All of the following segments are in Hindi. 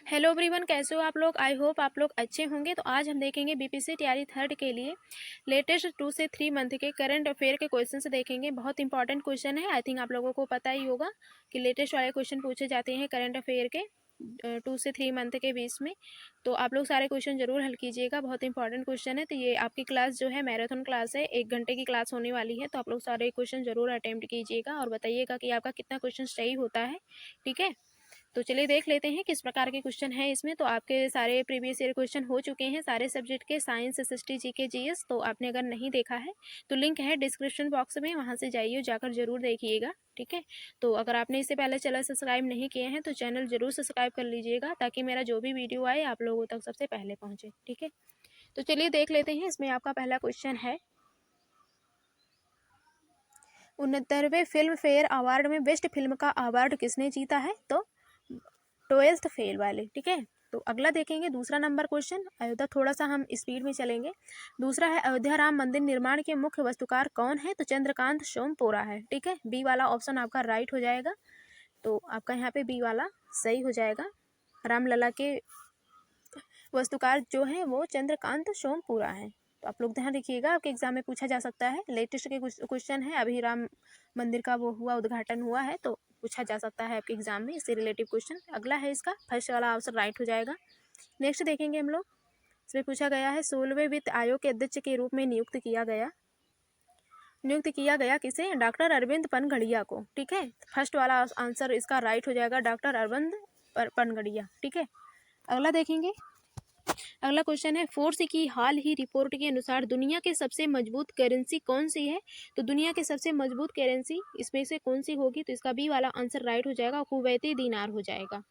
हेलो एवरीवन, कैसे हो आप लोग। आई होप आप लोग अच्छे होंगे। तो आज हम देखेंगे बीपीएससी तैयारी थर्ड के लिए लेटेस्ट 2 से 3 मंथ के करंट अफेयर के क्वेश्चन से देखेंगे। बहुत इंपॉर्टेंट क्वेश्चन है। आई थिंक आप लोगों को पता ही होगा कि लेटेस्ट वाले क्वेश्चन पूछे जाते हैं करंट अफेयर के 2 से 3 मंथ के बीच में। तो आप लोग सारे क्वेश्चन जरूर हल कीजिएगा। बहुत इंपॉर्टेंट क्वेश्चन है। तो ये आपकी क्लास जो है मैराथन क्लास है, 1 घंटे की क्लास होने वाली है। तो आप लोग सारे क्वेश्चन जरूर अटेम्प्ट कीजिएगा और बताइएगा कि आपका कितना क्वेश्चन सही होता है। ठीक है, तो चलिए देख लेते हैं किस प्रकार के क्वेश्चन है इसमें। तो आपके सारे प्रीवियस ईयर क्वेश्चन हो चुके हैं सारे सब्जेक्ट के, साइंस, एसएसटी, जीके, जीएस। तो आपने अगर नहीं देखा है तो लिंक है डिस्क्रिप्शन बॉक्स में, वहां से जाइए, जाकर जरूर देखिएगा। ठीक है, तो अगर आपने इससे पहले चैनल सब्सक्राइब नहीं किए हैं तो चैनल जरूर सब्सक्राइब कर लीजिएगा, ताकि मेरा जो भी वीडियो आए आप लोगों तक सबसे पहले पहुंचे। ठीक है, तो चलिए देख लेते हैं। इसमें आपका पहला क्वेश्चन है, 69वें फिल्म फेयर अवार्ड में बेस्ट फिल्म का अवार्ड किसने जीता है? तो 12th फेल वाले। ठीक है, तो अगला देखेंगे दूसरा नंबर क्वेश्चन। अयोध्या, थोड़ा सा हम स्पीड में चलेंगे। दूसरा है, अयोध्या राम मंदिर निर्माण के मुख्य वास्तुकार कौन है? तो चंद्रकांत सोमपुरा है। ठीक है, बी वाला ऑप्शन आपका राइट हो जाएगा। तो आपका यहाँ पे बी वाला सही हो जाएगा। रामलला के वास्तुकार जो है वो चंद्रकांत सोमपुरा है। तो आप लोग ध्यान रखिएगा, आपके एग्जाम में पूछा जा सकता है। लेटेस्ट के क्वेश्चन है, अभी राम मंदिर का वो हुआ, उद्घाटन हुआ है, तो पूछा जा सकता है आपके एग्जाम में इससे रिलेटिव क्वेश्चन। अगला है इसका फर्स्ट वाला आंसर राइट हो जाएगा। नेक्स्ट देखेंगे हम लोग। इसमें पूछा गया है, 16वें वित्त आयोग के अध्यक्ष के रूप में नियुक्त किया गया किसे? डॉक्टर अरविंद पनगड़िया को। ठीक है, फर्स्ट वाला आंसर इसका राइट हो जाएगा, डॉक्टर अरविंद पनगड़िया। ठीक है, अगला देखेंगे। अगला क्वेश्चन है, फोर्स की हाल ही रिपोर्ट के अनुसार दुनिया के सबसे मजबूत करेंसी कौन सी है? तो दुनिया के सबसे मजबूत करेंसी इसमें से कौन सी होगी? तो इसका बी वाला आंसर राइट हो जाएगा, कुवैती दीनार हो जाएगा।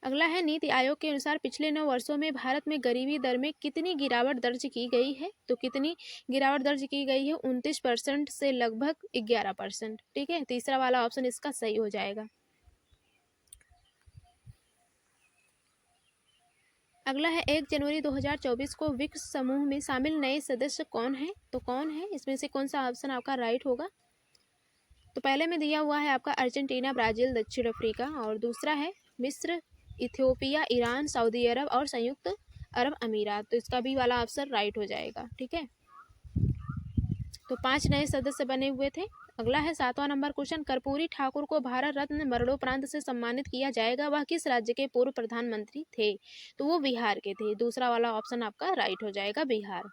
अगला है, नीति आयोग के अनुसार पिछले 9 वर्षों में भारत में गरीबी दर में कितनी गिरावट दर्ज की गई है? तो कितनी गिरावट दर्ज की गई है? 29% से लगभग 11%। ठीक है, तीसरा वाला ऑप्शन इसका सही हो जाएगा। अगला है, 1 जनवरी 2024 को ब्रिक्स समूह में शामिल नए सदस्य कौन है? तो कौन है इसमें से कौन सा ऑप्शन आपका राइट होगा? तो पहले में दिया हुआ है आपका अर्जेंटीना, ब्राजील, दक्षिण अफ्रीका, और दूसरा है मिस्र, इथियोपिया, ईरान, सऊदी अरब और संयुक्त अरब अमीरात। तो इसका भी वाला ऑप्शन राइट हो जाएगा। ठीक है, तो 5 नए सदस्य बने हुए थे। अगला है 7वां नंबर क्वेश्चन, कर्पूरी ठाकुर को भारत रत्न मरणोपरांत से सम्मानित किया जाएगा, वह किस राज्य के पूर्व प्रधानमंत्री थे? तो वो बिहार के थे। दूसरा वाला ऑप्शन आपका राइट हो जाएगा, बिहार।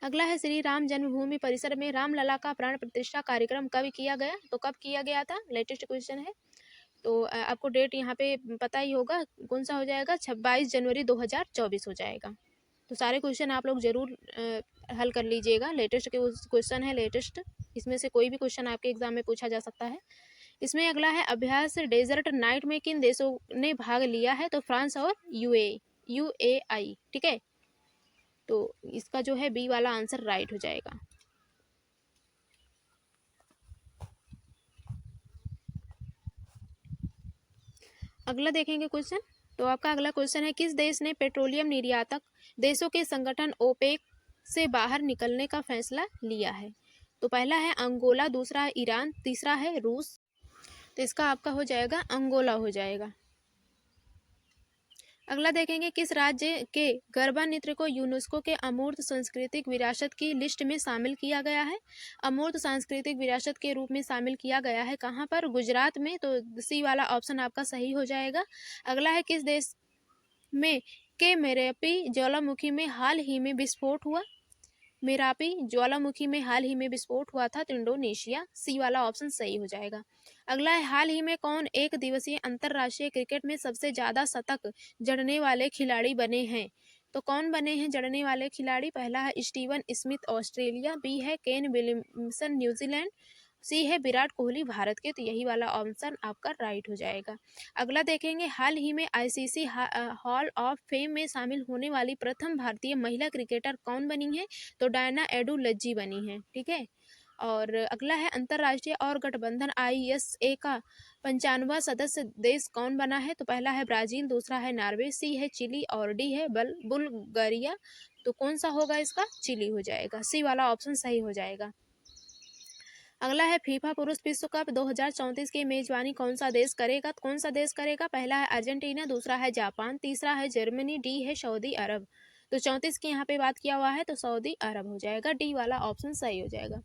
अगला है, श्री राम जन्मभूमि परिसर में रामलला का प्राण प्रतिष्ठा कार्यक्रम कब किया गया? तो कब किया गया था? लेटेस्ट क्वेश्चन है। तो आपको डेट यहाँ पे पता ही होगा, कौन सा हो जाएगा? 22 जनवरी 2024 हो जाएगा। तो सारे क्वेश्चन आप लोग जरूर हल कर लीजिएगा। लेटेस्ट के क्वेश्चन है, लेटेस्ट, इसमें से कोई भी क्वेश्चन आपके एग्जाम में पूछा जा सकता है। इसमें अगला है, अभ्यास डेजर्ट नाइट में किन देशों ने भाग लिया है? तो फ्रांस और यूएई। ठीक है, तो इसका जो है बी वाला आंसर राइट हो जाएगा। अगला देखेंगे क्वेश्चन। तो आपका अगला क्वेश्चन है, किस देश ने पेट्रोलियम निर्यातक देशों के संगठन ओपेक से बाहर निकलने का फैसला लिया है? तो पहला है अंगोला, दूसरा है ईरान, तीसरा है रूस। तो इसका आपका हो जाएगा अंगोला हो जाएगा। अगला देखेंगे, किस राज्य के गरबा नृत्य को यूनेस्को के अमूर्त सांस्कृतिक विरासत की लिस्ट में शामिल किया गया है? अमूर्त सांस्कृतिक विरासत के रूप में शामिल किया गया है कहाँ पर? गुजरात में। तो सी वाला ऑप्शन आपका सही हो जाएगा। अगला है, किस देश में के मेरापी ज्वालामुखी में हाल ही में विस्फोट हुआ? मेरापी ज्वालामुखी में हाल ही में विस्फोट हुआ था, तो इंडोनेशिया। सी वाला ऑप्शन सही हो जाएगा। अगला है, हाल ही में कौन एक दिवसीय अंतरराष्ट्रीय क्रिकेट में सबसे ज्यादा शतक जड़ने वाले खिलाड़ी बने हैं? तो कौन बने हैं जड़ने वाले खिलाड़ी? पहला है स्टीवन स्मिथ, ऑस्ट्रेलिया, बी है केन विलियमसन, न्यूजीलैंड, सी है विराट कोहली, भारत के। तो यही वाला ऑप्शन आपका राइट हो जाएगा। अगला देखेंगे, हाल ही में आईसीसी हॉल ऑफ फेम में शामिल होने वाली प्रथम भारतीय महिला क्रिकेटर कौन बनी है? तो डायना एडुलज्जी बनी है। ठीक है, और अगला है, अंतर्राष्ट्रीय और गठबंधन आईएसए का 95वां सदस्य देश कौन बना है? तो पहला है ब्राजील, दूसरा है नॉर्वे, सी है चिली और डी है बुल्गारिया। तो कौन सा होगा इसका? चिली हो जाएगा। सी वाला ऑप्शन सही हो जाएगा। अगला है फीफा पुरुष विश्व कप 2034 की मेजबानी कौन सा देश करेगा? तो कौन सा देश करेगा? पहला है अर्जेंटीना, दूसरा है जापान, तीसरा है जर्मनी, डी है सऊदी अरब। तो 34 की यहाँ पे बात किया हुआ है तो सऊदी अरब हो जाएगा, डी वाला ऑप्शन सही हो जाएगा।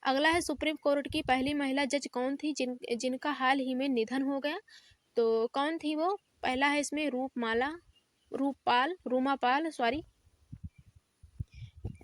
अगला है सुप्रीम कोर्ट की पहली महिला जज कौन थी जिनका हाल ही में निधन हो गया? तो कौन थी वो? पहला है इसमें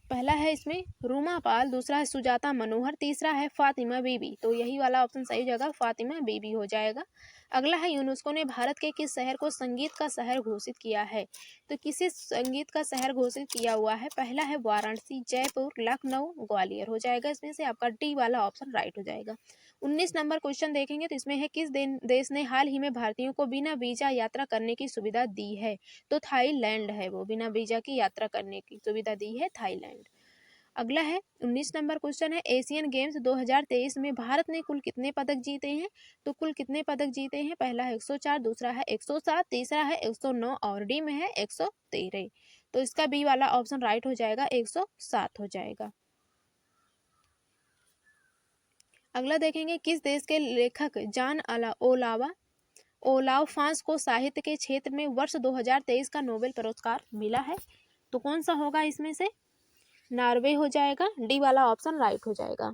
पहला है इसमें रूमा पाल, दूसरा है सुजाता मनोहर, तीसरा है फातिमा बीबी। तो यही वाला ऑप्शन सही जगह फातिमा बीबी हो जाएगा। अगला है यूनेस्को ने भारत के किस शहर को संगीत का शहर घोषित किया है? तो किसे संगीत का शहर घोषित किया हुआ है? पहला है वाराणसी, जयपुर, लखनऊ, ग्वालियर हो जाएगा। इसमें से आपका डी वाला ऑप्शन राइट हो जाएगा। 19 नंबर क्वेश्चन देखेंगे तो इसमें है किस देश ने हाल ही में भारतीयों को बिना वीजा यात्रा करने की सुविधा दी है? तो थाईलैंड है वो, बिना वीजा की यात्रा करने की सुविधा दी है थाईलैंड। अगला है 19 नंबर क्वेश्चन है एशियन गेम्स 2023 में भारत ने कुल कितने पदक जीते हैं? तो कुल कितने पदक जीते हैं? पहला है 104, दूसरा है 107, तीसरा है 109 और डी में है 113। तो इसका बी वाला ऑप्शन राइट हो जाएगा, 107 हो जाएगा। अगला देखेंगे किस देश के लेखक जान ओलाव फ्रांस को साहित्य के क्षेत्र में वर्ष 2023 का नोबेल पुरस्कार मिला है? तो कौन सा होगा इसमें से? नॉर्वे हो जाएगा, डी वाला ऑप्शन राइट हो जाएगा।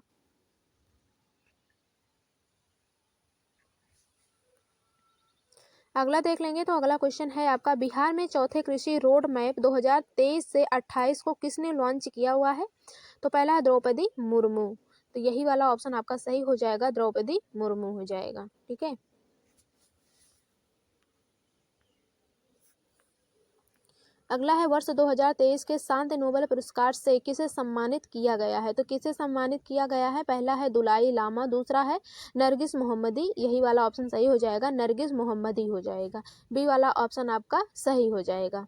अगला देख लेंगे तो अगला क्वेश्चन है आपका बिहार में चौथे कृषि रोड मैप 2023 से 28 को किसने लॉन्च किया हुआ है? तो पहला है द्रौपदी मुर्मू। तो यही वाला ऑप्शन आपका सही हो जाएगा, द्रौपदी मुर्मू हो जाएगा। ठीक है, अगला है वर्ष 2023 के शांति नोबेल पुरस्कार से किसे सम्मानित किया गया है? तो किसे सम्मानित किया गया है? पहला है दुलाई लामा, दूसरा है नरगिस मोहम्मदी। यही वाला ऑप्शन सही हो जाएगा, नरगिस मोहम्मदी हो जाएगा। बी वाला ऑप्शन आपका सही हो जाएगा।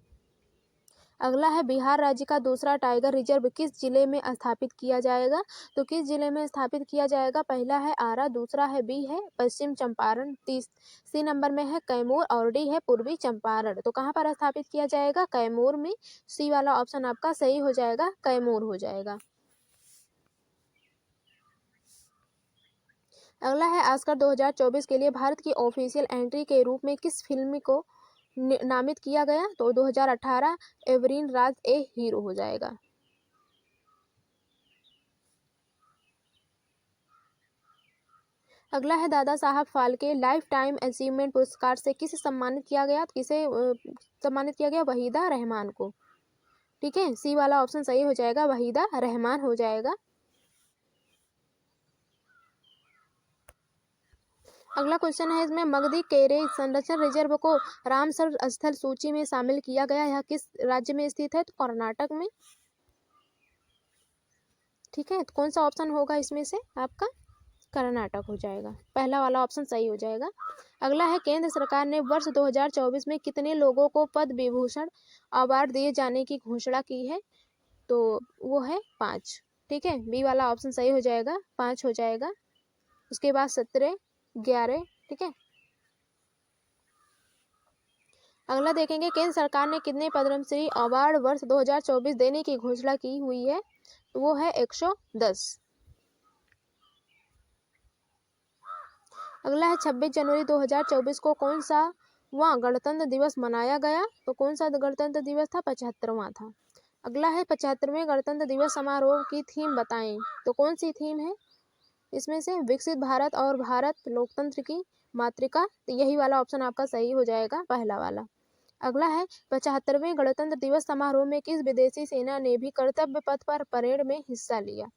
अगला है बिहार राज्य का दूसरा टाइगर रिजर्व किस जिले में स्थापित किया जाएगा? तो किस जिले में स्थापित किया जाएगा? पहला है आरा, दूसरा है बी है पश्चिम चंपारण, सी नंबर में है कैमूर और डी है पूर्वी चंपारण। तो कहाँ पर स्थापित किया जाएगा? कैमूर में। सी वाला ऑप्शन आपका सही हो जाएगा, कैमूर हो जाएगा। अगला है ऑस्कर 2024 के लिए भारत की ऑफिशियल एंट्री के रूप में किस फिल्म को नामित किया गया? तो 2018 एवरीन राज ए हीरो हो जाएगा। अगला है Dada Saheb Phalke life time achievement पुरस्कार से किसे सम्मानित किया गया? किसे सम्मानित किया गया? वहीदा रहमान को। ठीक है, सी वाला ऑप्शन सही हो जाएगा, वहीदा रहमान हो जाएगा। अगला क्वेश्चन है इसमें मगधी केरे संरक्षण रिजर्व को रामसर स्थल सूची में शामिल किया गया। यह किस राज्य में स्थित है? तो कर्नाटक में। ठीक है, तो कौन सा ऑप्शन होगा इसमें से आपका? कर्नाटक हो जाएगा, पहला वाला ऑप्शन सही हो जाएगा। अगला है केंद्र सरकार ने वर्ष 2024 में कितने लोगों को पद्म विभूषण अवार्ड दिए जाने की घोषणा की है? तो वो है 5। ठीक है, बी वाला ऑप्शन सही हो जाएगा, 5 हो जाएगा। उसके बाद 17, 11। ठीक है, अगला देखेंगे केंद्र सरकार ने कितने पद्मश्री अवार्ड वर्ष 2024 देने की घोषणा की हुई है? तो वो है 110। अगला है 26 जनवरी 2024 को कौन सा वहाँ गणतंत्र दिवस मनाया गया? तो कौन सा गणतंत्र दिवस था? 75वां था। अगला है 75वें गणतंत्र दिवस समारोह की थीम बताएं। तो कौन सी थीम है इसमें से? विकसित भारत और भारत लोकतंत्र की मातृका। तो यही वाला ऑप्शन आपका सही हो जाएगा, पहला वाला। अगला है 75वें गणतंत्र दिवस समारोह में किस विदेशी सेना ने भी कर्तव्य पथ पर परेड में हिस्सा लिया?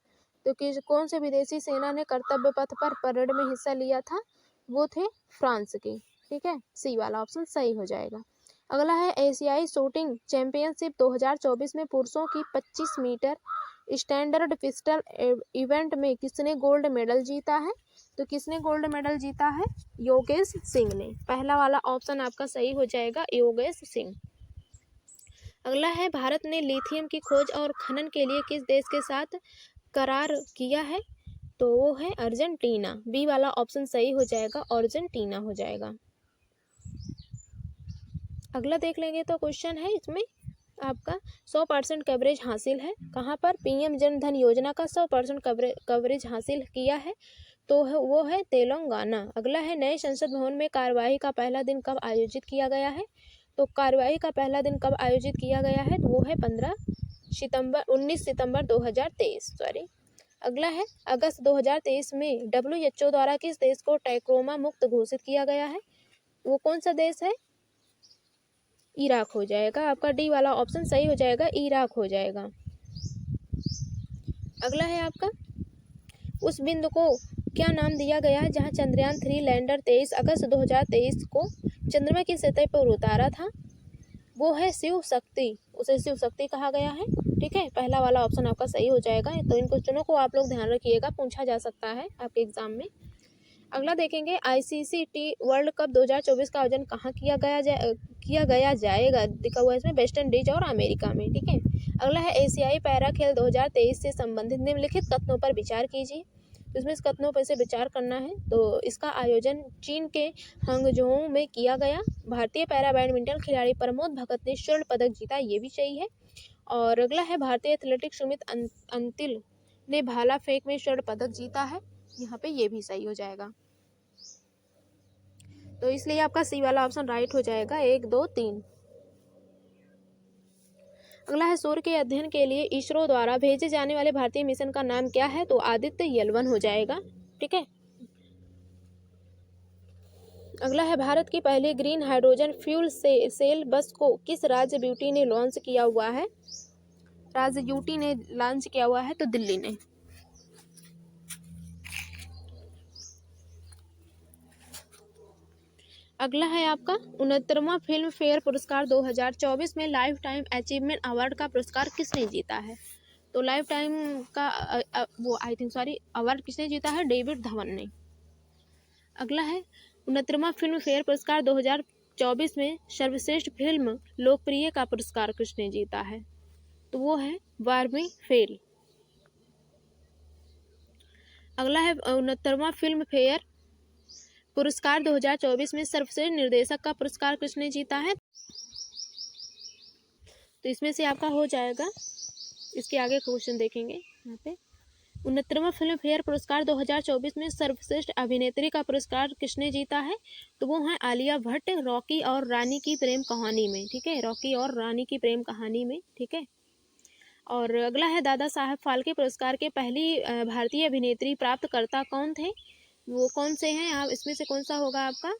तो किस कौन से विदेशी सेना ने कर्तव्य पथ पर परेड में हिस्सा लिया था? वो थे फ्रांस के। ठीक है, सी वाला ऑप्शन सही हो जाएगा। अगला है एशियाई शूटिंग चैंपियनशिप 2024 में पुरुषों की 25 मीटर स्टैंडर्ड पिस्टल इवेंट में किसने गोल्ड मेडल जीता है? तो किसने गोल्ड मेडल जीता है? योगेश सिंह ने। पहला वाला ऑप्शन आपका सही हो जाएगा, योगेश सिंह। अगला है भारत ने लिथियम की खोज और खनन के लिए किस देश के साथ करार किया है? तो वो है अर्जेंटीना। बी वाला ऑप्शन सही हो जाएगा, अर्जेंटीना हो जाएगा। अगला देख लेंगे तो क्वेश्चन है इसमें आपका 100% कवरेज हासिल है। कहाँ पर? पीएम जन धन योजना का 100% कवरेज हासिल किया है, तो वो है तेलंगाना। अगला है, नए संसद भवन में कार्यवाही का पहला दिन कब आयोजित किया गया है? तो कार्यवाही का पहला दिन कब आयोजित किया गया है? तो वो है 19 सितंबर 2023। अगला है, अगस्त 2023 में WHO द्वारा किस देश को ट्रैकोमा मुक्त घोषित किया गया है? वो कौन सा देश है? इराक हो जाएगा। आपका डी वाला ऑप्शन सही हो जाएगा, इराक हो जाएगा। अगला है आपका, उस बिंदु को क्या नाम दिया गया है जहां चंद्रयान 3 लैंडर 23 अगस्त 2023 को चंद्रमा की सतह पर उतारा था? वो है शिव शक्ति, उसे शिव शक्ति कहा गया है। ठीक है, पहला वाला ऑप्शन आपका सही हो जाएगा। तो इन क्वेश्चनों को आप लोग ध्यान रखिएगा, पूछा जा सकता है आपके एग्जाम में। अगला देखेंगे, ICC वर्ल्ड कप 2024 का आयोजन कहाँ किया गया जाएगा? लिखा हुआ है इसमें वेस्ट इंडीज और अमेरिका में। ठीक है। अगला है, एशियाई पैरा खेल 2023 से संबंधित निम्नलिखित कथनों पर विचार कीजिए। तो इसमें इस कथनों पर से विचार करना है। तो इसका आयोजन चीन के हांगझोउ में किया गया। भारतीय पैरा बैडमिंटन खिलाड़ी प्रमोद भगत ने स्वर्ण पदक जीता, ये भी सही है। और अगला है, भारतीय एथलेटिक्स सुमित अंतिल ने भाला फेंक में स्वर्ण पदक जीता है, यहाँ पे ये भी सही हो जाएगा। तो इसलिए आपका सी वाला ऑप्शन राइट हो जाएगा, 1 2 3। अगला है, सूर्य के अध्ययन के लिए इसरो द्वारा भेजे जाने वाले भारतीय मिशन का नाम क्या है? तो आदित्य L1 हो जाएगा। ठीक है। अगला है, भारत की पहली ग्रीन हाइड्रोजन फ्यूल सेल बस को किस राज्य ब्यूटी ने लॉन्च किया हुआ है? राज्य यूटी ने लॉन्च किया हुआ है, तो दिल्ली ने। अगला है आपका, 69वां फिल्म फेयर पुरस्कार 2024 में लाइफ टाइम अचीवमेंट अवार्ड का पुरस्कार किसने जीता है? तो लाइफ टाइम का अवार्ड किसने जीता है? डेविड धवन ने। अगला है, 69वां फिल्म फेयर पुरस्कार 2024 में सर्वश्रेष्ठ फिल्म लोकप्रिय का पुरस्कार किसने जीता है? तो वो है बार्बी फेल। अगला है, 69वां फिल्म फेयर पुरस्कार 2024 में सर्वश्रेष्ठ निर्देशक का पुरस्कार किसने जीता है? तो इसमें से आपका हो जाएगा, इसके आगे क्वेश्चन देखेंगे यहाँ पे। 69वां फिल्म फेयर पुरस्कार 2024 में सर्वश्रेष्ठ अभिनेत्री का पुरस्कार किसने जीता है? तो वो है आलिया भट्ट, रॉकी और रानी की प्रेम कहानी में। ठीक है, रॉकी और रानी की प्रेम कहानी में। ठीक है। और अगला है, दादा साहब फाल्के पुरस्कार के पहली भारतीय अभिनेत्री प्राप्तकर्ता कौन थे? वो कौन से हैं? आप इसमें से कौन सा होगा आपका?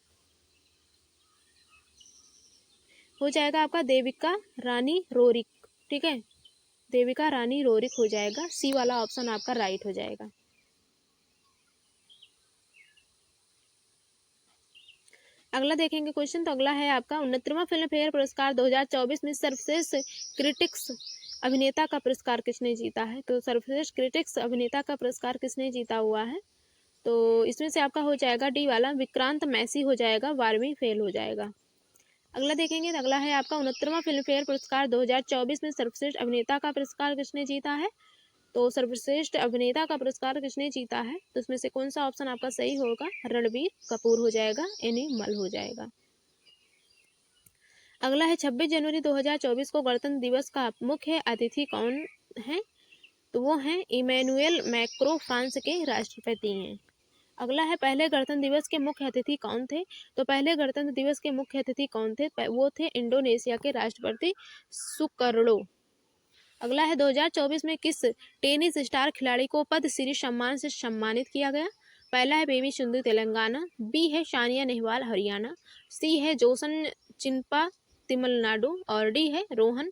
हो जाएगा आपका देविका रानी रोरिक। ठीक है, देविका रानी रोरिक हो जाएगा। सी वाला ऑप्शन आपका राइट हो जाएगा। अगला देखेंगे क्वेश्चन। तो अगला है आपका, 69वां फिल्म फेयर पुरस्कार 2024 में सर्वश्रेष्ठ क्रिटिक्स अभिनेता का पुरस्कार किसने जीता है? तो सर्वश्रेष्ठ क्रिटिक्स अभिनेता का पुरस्कार किसने जीता हुआ है? तो इसमें से आपका हो जाएगा डी वाला, विक्रांत मैसी हो जाएगा। 12वीं फेल हो जाएगा। अगला देखेंगे। तो अगला है आपका, 69वां फिल्म फेयर पुरस्कार 2024 में सर्वश्रेष्ठ अभिनेता का पुरस्कार किसने जीता है? तो सर्वश्रेष्ठ अभिनेता का पुरस्कार किसने जीता है? तो इसमें से कौन सा ऑप्शन आपका सही होगा? रणबीर कपूर हो जाएगा, एनिमल हो जाएगा। अगला है, 26 जनवरी 2024 को गणतंत्र दिवस का मुख्य अतिथि कौन है? तो वो हैं इमैनुएल मैक्रो, फ्रांस के राष्ट्रपति हैं। अगला है, पहले गणतंत्र दिवस के मुख्य अतिथि कौन थे? तो पहले गणतंत्र दिवस के मुख्य अतिथि कौन थे? वो थे इंडोनेशिया के राष्ट्रपति सुकर्णो। अगला है, 2024 में किस टेनिस स्टार खिलाड़ी को पद्मश्री सम्मान से सम्मानित किया गया? पहला है पीवी सिंधु तेलंगाना, बी है सानिया नेहवाल हरियाणा, सी है जोसन चिन्पा तमिलनाडु और डी है रोहन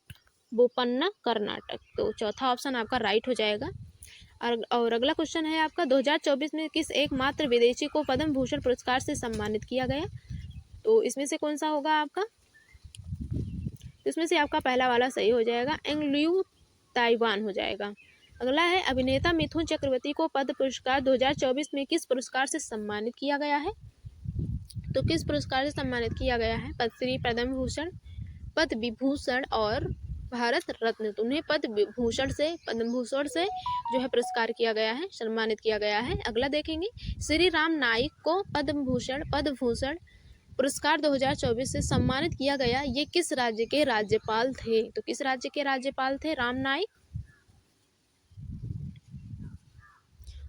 बोपन्ना कर्नाटक। तो चौथा ऑप्शन आपका राइट हो जाएगा। और अगला क्वेश्चन है आपका, 2024 में किस एकमात्र विदेशी को पद्म भूषण पुरस्कार से सम्मानित किया गया? तो इसमें से कौन सा होगा आपका? इसमें से आपका पहला वाला सही हो जाएगा, एंगल्यू ताइवान हो जाएगा। अगला है, अभिनेता मिथुन चक्रवर्ती को पद्म पुरस्कार 2024 में किस पुरस्कार से सम्मानित किया गया है? तो किस पुरस्कार से सम्मानित किया गया है? पद्मश्री, पद्म भूषण, पद्म विभूषण और भारत रत्न। तो उन्हें पद्म भूषण से जो है पुरस्कार किया गया है, सम्मानित किया गया है। अगला देखेंगे, श्री राम नाईक को पद्म भूषण, पुरस्कार 2024 से सम्मानित किया गया, ये किस राज्य के राज्यपाल थे? तो किस राज्य के राज्यपाल थे राम नाईक?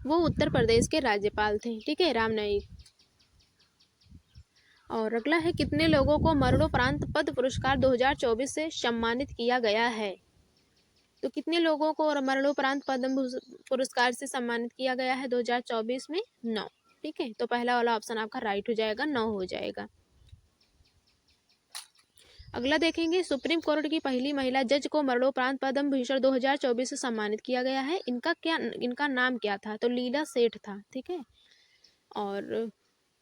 वो उत्तर प्रदेश के राज्यपाल थे, ठीक है, राम नाईक। और अगला है, कितने लोगों को मरणोपरांत पद्म पुरस्कार 2024 से सम्मानित किया गया है? तो कितने लोगों को मरणोपरांत पद्म पुरस्कार से सम्मानित किया गया है 2024 में? 9, ठीक है। तो पहला वाला ऑप्शन आपका राइट हो जाएगा, 9 हो जाएगा। अगला देखेंगे, सुप्रीम कोर्ट की पहली महिला जज को मरणोपरांत पद्म भूषण 2024 से सम्मानित किया गया है। इनका नाम क्या था? तो लीला सेठ था, ठीक है। और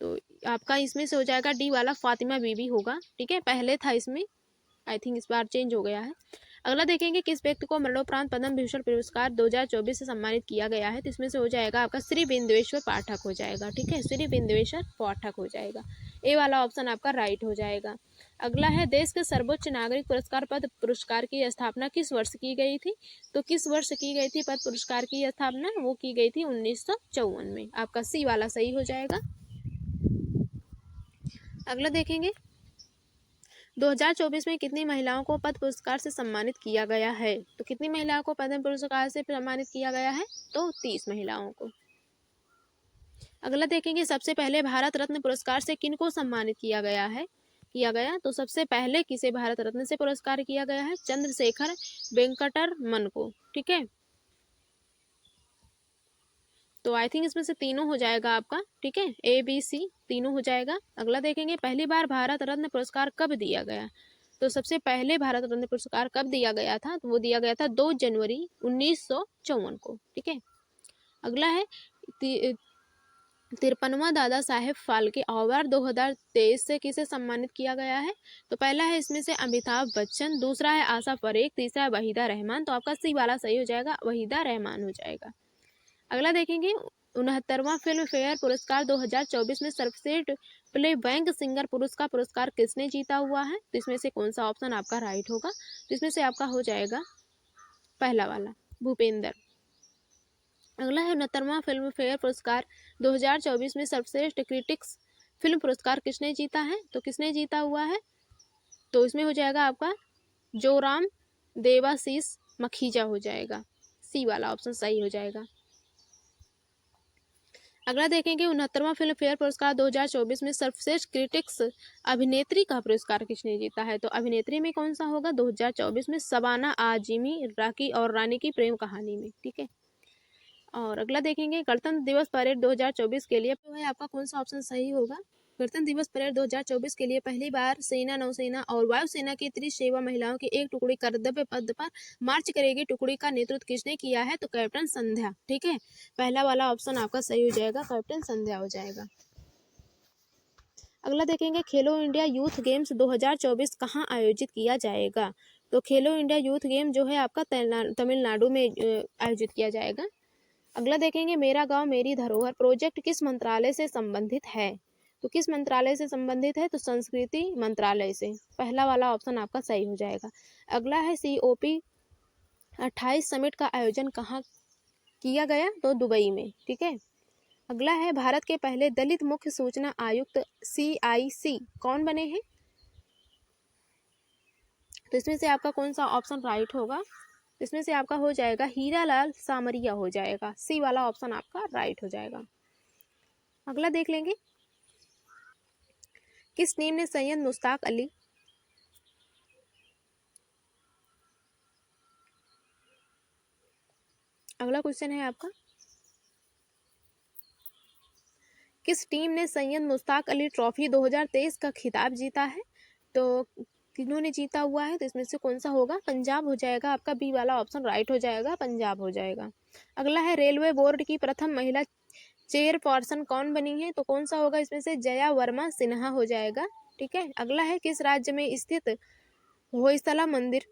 तो आपका इसमें से हो जाएगा डी वाला, फातिमा बीबी होगा, ठीक है। पहले था इसमें, आई थिंक इस बार चेंज हो गया है। अगला देखेंगे, किस व्यक्ति को मरणोपरांत पद्म भूषण पुरस्कार 2024 से सम्मानित किया गया है? तो इसमें से हो जाएगा आपका श्री बिंदेश्वर पाठक हो जाएगा, ठीक है, श्री बिंदेश्वर पाठक हो जाएगा। ए वाला ऑप्शन आपका राइट हो जाएगा। अगला है, देश के सर्वोच्च नागरिक पुरस्कार पद्म पुरस्कार की स्थापना किस वर्ष की गई थी? तो किस वर्ष की गई थी पद्म पुरस्कार की स्थापना? वो की गई थी 1954 में। आपका सी वाला सही हो जाएगा। अगला देखेंगे, 2024 में कितनी महिलाओं को पद्म पुरस्कार से सम्मानित किया गया है? तो कितनी महिलाओं को पद्म पुरस्कार से सम्मानित किया गया है? तो 30 महिलाओं को। अगला देखेंगे, सबसे पहले भारत रत्न पुरस्कार से किनको सम्मानित किया गया? तो सबसे पहले किसे भारत रत्न से पुरस्कार किया गया है? चंद्रशेखर वेंकटरमन को, ठीक है। तो आई थिंक इसमें से तीनों हो जाएगा आपका, ठीक है, ए बी सी तीनों हो जाएगा। अगला देखेंगे, पहली बार भारत रत्न पुरस्कार कब दिया गया? तो सबसे पहले भारत रत्न पुरस्कार कब दिया गया था? तो वो दिया गया था 2 जनवरी 1954 को, ठीक है। अगला है, 53वां दादा साहेब फाल्के अवार्ड 2023 से किसे सम्मानित किया गया है? तो पहला है इसमें से अमिताभ बच्चन, दूसरा है आशा परेख, तीसरा है वहीदा रहमान। तो आपका सी वाला सही हो जाएगा, वहीदा रहमान हो जाएगा। अगला देखेंगे, 69वां फिल्म फेयर पुरस्कार 2024 में सर्वश्रेष्ठ प्लेबैक सिंगर पुरुष का पुरस्कार किसने जीता हुआ है? तो इसमें से कौन सा ऑप्शन आपका राइट होगा? तो इसमें से आपका हो जाएगा पहला वाला, भूपेंद्र। अगला है, 69वां फिल्म फेयर पुरस्कार 2024 में सर्वश्रेष्ठ क्रिटिक्स फिल्म पुरस्कार किसने जीता है? तो किसने जीता हुआ है? तो इसमें हो जाएगा आपका जोराम देवाशीष मखीजा हो जाएगा, सी वाला ऑप्शन सही हो जाएगा। अगला देखेंगे, 69वां फिल्म फेयर पुरस्कार 2024 में सर्वश्रेष्ठ क्रिटिक्स अभिनेत्री का पुरस्कार किसने जीता है? तो अभिनेत्री में कौन सा होगा 2024 में? शबाना आजमी, राखी और रानी की प्रेम कहानी में, ठीक है। और अगला देखेंगे, गणतंत्र दिवस परेड 2024 के लिए तो है आपका कौन सा ऑप्शन सही होगा? गणतंत्र दिवस परेड 2024 के लिए पहली बार सेना, नौसेना और वायुसेना की त्रिसेवा महिलाओं की एक टुकड़ी कर्तव्य पथ पर मार्च करेगी। टुकड़ी का नेतृत्व किसने किया है? तो कैप्टन संध्या, ठीक है। पहला वाला ऑप्शन आपका सही हो जाएगा, कैप्टन संध्या हो जाएगा। अगला देखेंगे, खेलो इंडिया यूथ गेम्स 2024 कहाँ आयोजित किया जाएगा? तो खेलो इंडिया यूथ गेम जो है आपका तमिलनाडु में आयोजित किया जाएगा। अगला देखेंगे, मेरा गांव मेरी धरोहर प्रोजेक्ट किस मंत्रालय से संबंधित है? तो किस मंत्रालय से संबंधित है? तो संस्कृति मंत्रालय से। पहला वाला ऑप्शन आपका सही हो जाएगा। अगला है, COP 28 समिट का आयोजन कहाँ किया गया? तो दुबई में, ठीक है। अगला है, भारत के पहले दलित मुख्य सूचना आयुक्त CIC कौन बने हैं? तो इसमें से आपका कौन सा ऑप्शन राइट होगा? इसमें से आपका हो जाएगा हीरालाल सामरिया हो जाएगा, सी वाला ऑप्शन आपका राइट हो जाएगा। अगला देख लेंगे, किस टीम ने सैयद मुश्ताक अली अगला क्वेश्चन है आपका, किस टीम ने सैयद मुश्ताक अली ट्रॉफी 2023 का खिताब जीता है? तो किन्होंने जीता हुआ है? तो इसमें से कौन सा होगा? पंजाब हो जाएगा, आपका बी वाला ऑप्शन राइट हो जाएगा, पंजाब हो जाएगा। अगला है, रेलवे बोर्ड की प्रथम महिला चेयरपर्सन कौन बनी है? तो कौन सा होगा? इसमें से जया वर्मा सिन्हा हो जाएगा, ठीक है। अगला है, किस राज्य में स्थित होयसला मंदिर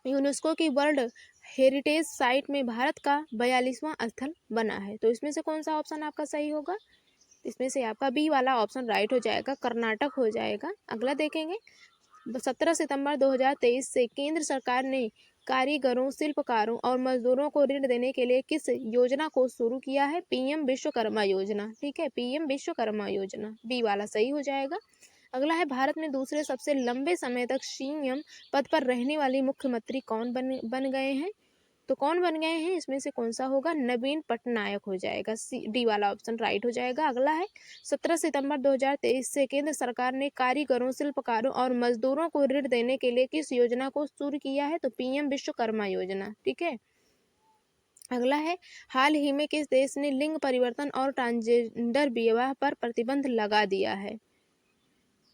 यूनेस्को की वर्ल्ड हेरिटेज साइट में भारत का 42वां स्थल बना है? तो इसमें से कौन सा ऑप्शन आपका सही होगा? इसमें से आपका बी वाला ऑप्शन राइट हो जाएगा, कर्नाटक हो जाएगा। अगला देखेंगे, 17 सितंबर 2023 से केंद्र सरकार ने कारीगरों, शिल्पकारों और मजदूरों को ऋण देने के लिए किस योजना को शुरू किया है? पीएम विश्वकर्मा योजना। ठीक है, पीएम विश्वकर्मा योजना, बी वाला सही हो जाएगा। अगला है, भारत में दूसरे सबसे लंबे समय तक सीएम पद पर रहने वाली मुख्यमंत्री कौन बन गए हैं? तो कौन बन गए हैं, इसमें से कौन सा होगा? नवीन पटनायक हो जाएगा, सी डी वाला ऑप्शन राइट हो जाएगा। अगला है, 17 सितंबर 2023 से केंद्र सरकार ने कारीगरों, शिल्पकारों और मजदूरों को ऋण देने के लिए किस योजना को शुरू किया है? तो पीएम विश्वकर्मा योजना। ठीक है। अगला है, हाल ही में किस देश ने लिंग परिवर्तन और ट्रांसजेंडर विवाह पर प्रतिबंध लगा दिया है?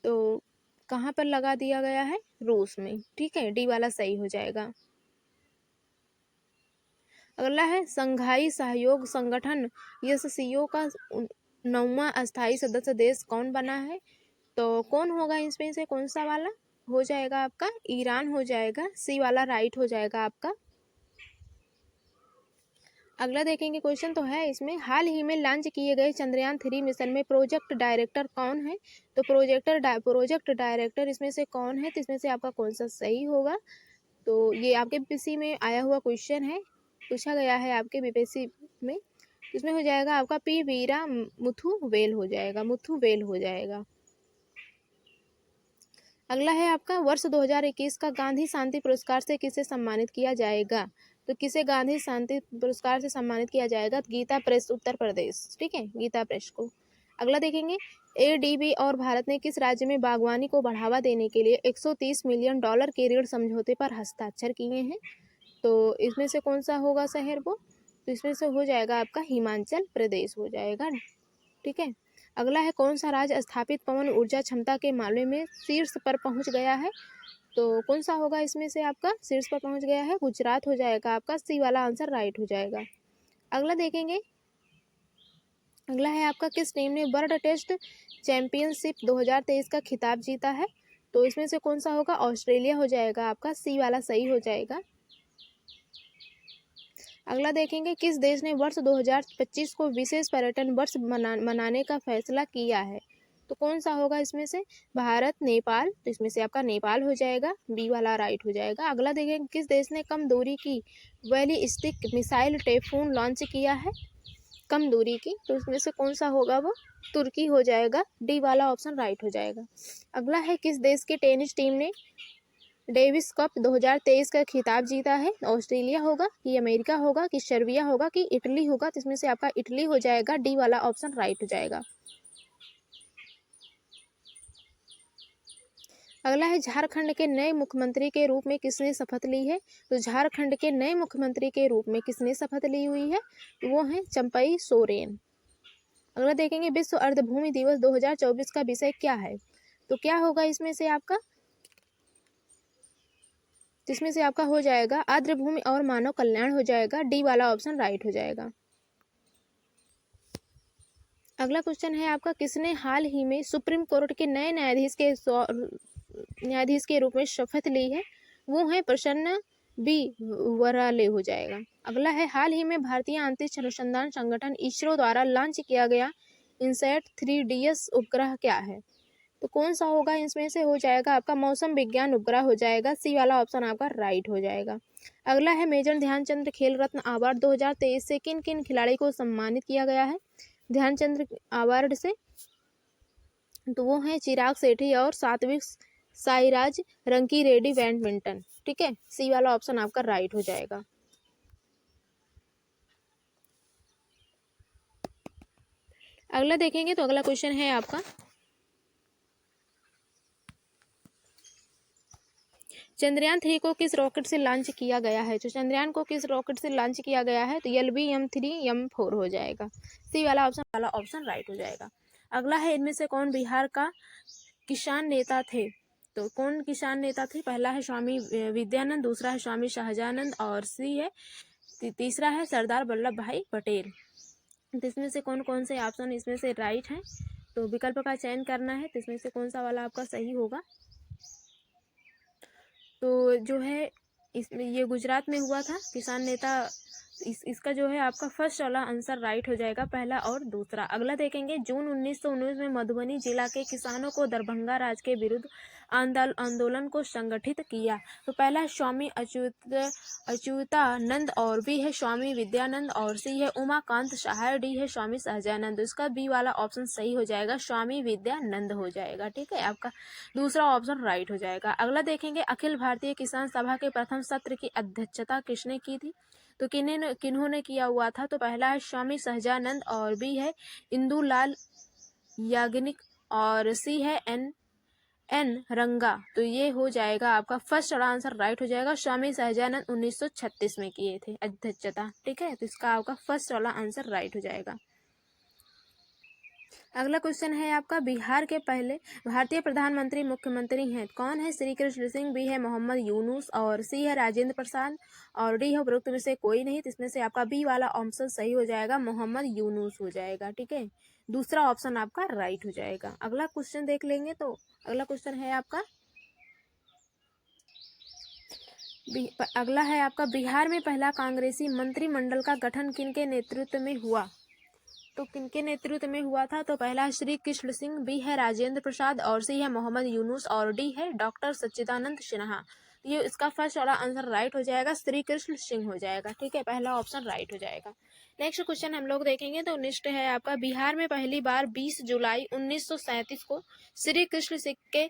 तो कहाँ पर लगा दिया गया है? रूस में। ठीक है, डी वाला सही हो जाएगा। अगला है, संघाई सहयोग संगठन एससीओ का 9वां अस्थायी सदस्य देश कौन बना है? तो कौन होगा, इसमें से कौन सा वाला हो जाएगा आपका? ईरान हो जाएगा, सी वाला राइट हो जाएगा आपका। अगला देखेंगे क्वेश्चन तो है इसमें, हाल ही में लॉन्च किए गए चंद्रयान 3 मिशन में प्रोजेक्ट डायरेक्टर कौन है? तो प्रोजेक्ट डायरेक्टर इसमें से कौन है? तो इसमें से आपका कौन सा सही होगा? तो ये आपके बीपीएससी में आया हुआ क्वेश्चन है, पूछा गया है आपके बीपीएससी में। इसमें हो जाएगा आपका पी वीरा मुथु वेल हो जाएगा, मुथु वेल हो जाएगा। अगला है आपका, वर्ष 2021 का गांधी शांति पुरस्कार से किसे सम्मानित किया जाएगा? तो किसे गांधी शांति पुरस्कार से सम्मानित किया जाएगा? गीता प्रेस उत्तर प्रदेश। ठीक है, गीता प्रेस को। अगला देखेंगे, एडीबी और भारत ने किस राज्य में बागवानी को बढ़ावा देने के लिए $130 मिलियन के ऋण समझौते पर हस्ताक्षर किए हैं? तो इसमें से कौन सा होगा शहर वो? तो इसमें से हो जाएगा आपका हिमाचल प्रदेश हो जाएगा। ठीक है। अगला है, कौन सा राज्य स्थापित पवन ऊर्जा क्षमता के मामले में शीर्ष पर पहुंच गया है? तो कौन सा होगा, इसमें से आपका शीर्ष पर पहुंच गया है? गुजरात हो जाएगा आपका, सी वाला आंसर राइट हो जाएगा। अगला देखेंगे, अगला है आपका, किस टीम ने वर्ल्ड टेस्ट चैंपियनशिप 2023 का खिताब जीता है? तो इसमें से कौन सा होगा? ऑस्ट्रेलिया हो जाएगा आपका, सी वाला सही हो जाएगा। अगला देखेंगे, किस देश ने वर्ष 2025 को विशेष पर्यटन वर्ष मनाने का फैसला किया है? तो कौन सा होगा इसमें से? भारत, नेपाल, तो इसमें से आपका नेपाल हो जाएगा, बी वाला राइट हो जाएगा। अगला देखेंगे, किस देश ने कम दूरी की बैलिस्टिक मिसाइल टाइफून लॉन्च किया है? कम दूरी की, तो इसमें से कौन सा होगा वो? तुर्की हो जाएगा, डी वाला ऑप्शन राइट हो जाएगा। अगला है, किस देश की टेनिस टीम ने डेविस कप 2023 का खिताब जीता है? ऑस्ट्रेलिया होगा कि अमेरिका होगा कि सर्बिया होगा कि इटली होगा? तो इसमें से आपका इटली हो जाएगा, डी वाला ऑप्शन राइट हो जाएगा। अगला है, झारखंड के नए मुख्यमंत्री के रूप में किसने शपथ ली है? तो झारखंड के नए मुख्यमंत्री के रूप में किसने शपथ ली हुई है? वो है चंपई सोरेन। अगला देखेंगे, विश्व अर्धभूमि दिवस 2024 का विषय क्या है? तो क्या होगा इसमें से आपका? जिसमें से आपका हो जाएगा आर्द्रभूमि और मानव कल्याण हो जाएगा, डी वाला ऑप्शन राइट हो जाएगा। अगला क्वेश्चन है आपका, किसने हाल ही में सुप्रीम कोर्ट के नए न्यायाधीश के रूप में शपथ ली है? वो है प्रसन्न बी वराले हो जाएगा। अगला है, हाल ही में भारतीय अंतरिक्ष अनुसंधान संगठन इसरो द्वारा लॉन्च किया गया इनसैट 3DS उपग्रह क्या है? तो कौन सा होगा, इसमें से हो जाएगा आपका मौसम विज्ञान उपग्रह हो जाएगा, सी वाला ऑप्शन आपका राइट हो जाएगा। अगला है, मेजर ध्यानचंद खेल रत्न अवार्ड 2023 से किन किन खिलाड़ी को सम्मानित किया गया है? ध्यानचंद अवार्ड से तो वो है चिराग सेठी और सात्विक साईराज रंकी रेड्डी बैडमिंटन। ठीक है, सी वाला ऑप्शन आपका राइट हो जाएगा। अगला देखेंगे तो अगला क्वेश्चन है आपका, चंद्रयान 3 को किस रॉकेट से लॉन्च किया गया है? तो चंद्रयान को किस रॉकेट से लॉन्च किया गया है? तो LBM-3M4 हो जाएगा, सी वाला ऑप्शन राइट हो जाएगा। अगला है, इनमें से कौन बिहार का किसान नेता थे? तो कौन किसान नेता थे? पहला है स्वामी विद्यानंद, दूसरा है स्वामी शाहजानंद और सी है तीसरा है सरदार वल्लभ भाई पटेल। तो इसमें से कौन कौन से ऑप्शन इसमें से राइट हैं? तो विकल्प का चयन करना है, तो इसमें से कौन सा वाला आपका सही होगा? तो जो है इसमें ये गुजरात में हुआ था, किसान नेता इसका जो है आपका फर्स्ट वाला आंसर राइट हो जाएगा, पहला और दूसरा। अगला देखेंगे, जून 1919 में मधुबनी जिला के किसानों को दरभंगा राज के विरुद्ध आंदोलन को संगठित किया। तो पहला है स्वामी अच्युतानंद, और बी है स्वामी विद्यानंद, और सी है उमाकांत सहाय, डी है स्वामी सहजानंद। इसका बी वाला ऑप्शन सही हो जाएगा, स्वामी विद्यानंद हो जाएगा। ठीक है, आपका दूसरा ऑप्शन राइट हो जाएगा। अगला देखेंगे, अखिल भारतीय किसान सभा के प्रथम सत्र की अध्यक्षता किसने की थी? तो किन्होंने किया हुआ था? तो पहला है स्वामी सहजानंद, और बी है इंदुलाल याग्निक, और सी है एन रंगा। तो ये हो जाएगा आपका फर्स्ट वाला आंसर राइट हो जाएगा, स्वामी सहजानंद 1936 में किए थे अध्यक्षता। ठीक है, तो इसका आपका फर्स्ट वाला आंसर राइट हो जाएगा। अगला क्वेश्चन है आपका, बिहार के पहले भारतीय प्रधानमंत्री मुख्यमंत्री हैं कौन है? श्री कृष्ण सिंह, बी है मोहम्मद यूनुस, और सी है राजेंद्र प्रसाद, और डी है उपरोक्त में से कोई नहीं। तो इसमें से आपका बी वाला ऑप्शन सही हो जाएगा, मोहम्मद यूनुस हो जाएगा। ठीक है, दूसरा ऑप्शन आपका राइट हो जाएगा। अगला क्वेश्चन देख लेंगे, तो अगला क्वेश्चन है आपका, अगला है आपका, बिहार में पहला कांग्रेसी मंत्रिमंडल का गठन किनके नेतृत्व में हुआ? तो किनके नेतृत्व में हुआ था? तो पहला है श्री कृष्ण सिंह, बी है राजेंद्र प्रसाद, और सी है मोहम्मद यूनुस, और डी है डॉक्टर सच्चिदानंद सिन्हा। ये इसका फर्स्ट वाला आंसर राइट हो जाएगा, श्री कृष्ण सिंह हो जाएगा। ठीक है, पहला ऑप्शन राइट हो जाएगा। नेक्स्ट क्वेश्चन हम लोग देखेंगे, तो नेक्स्ट है आपका, बिहार में पहली बार 20 जुलाई 1937 को श्री कृष्ण सिंह के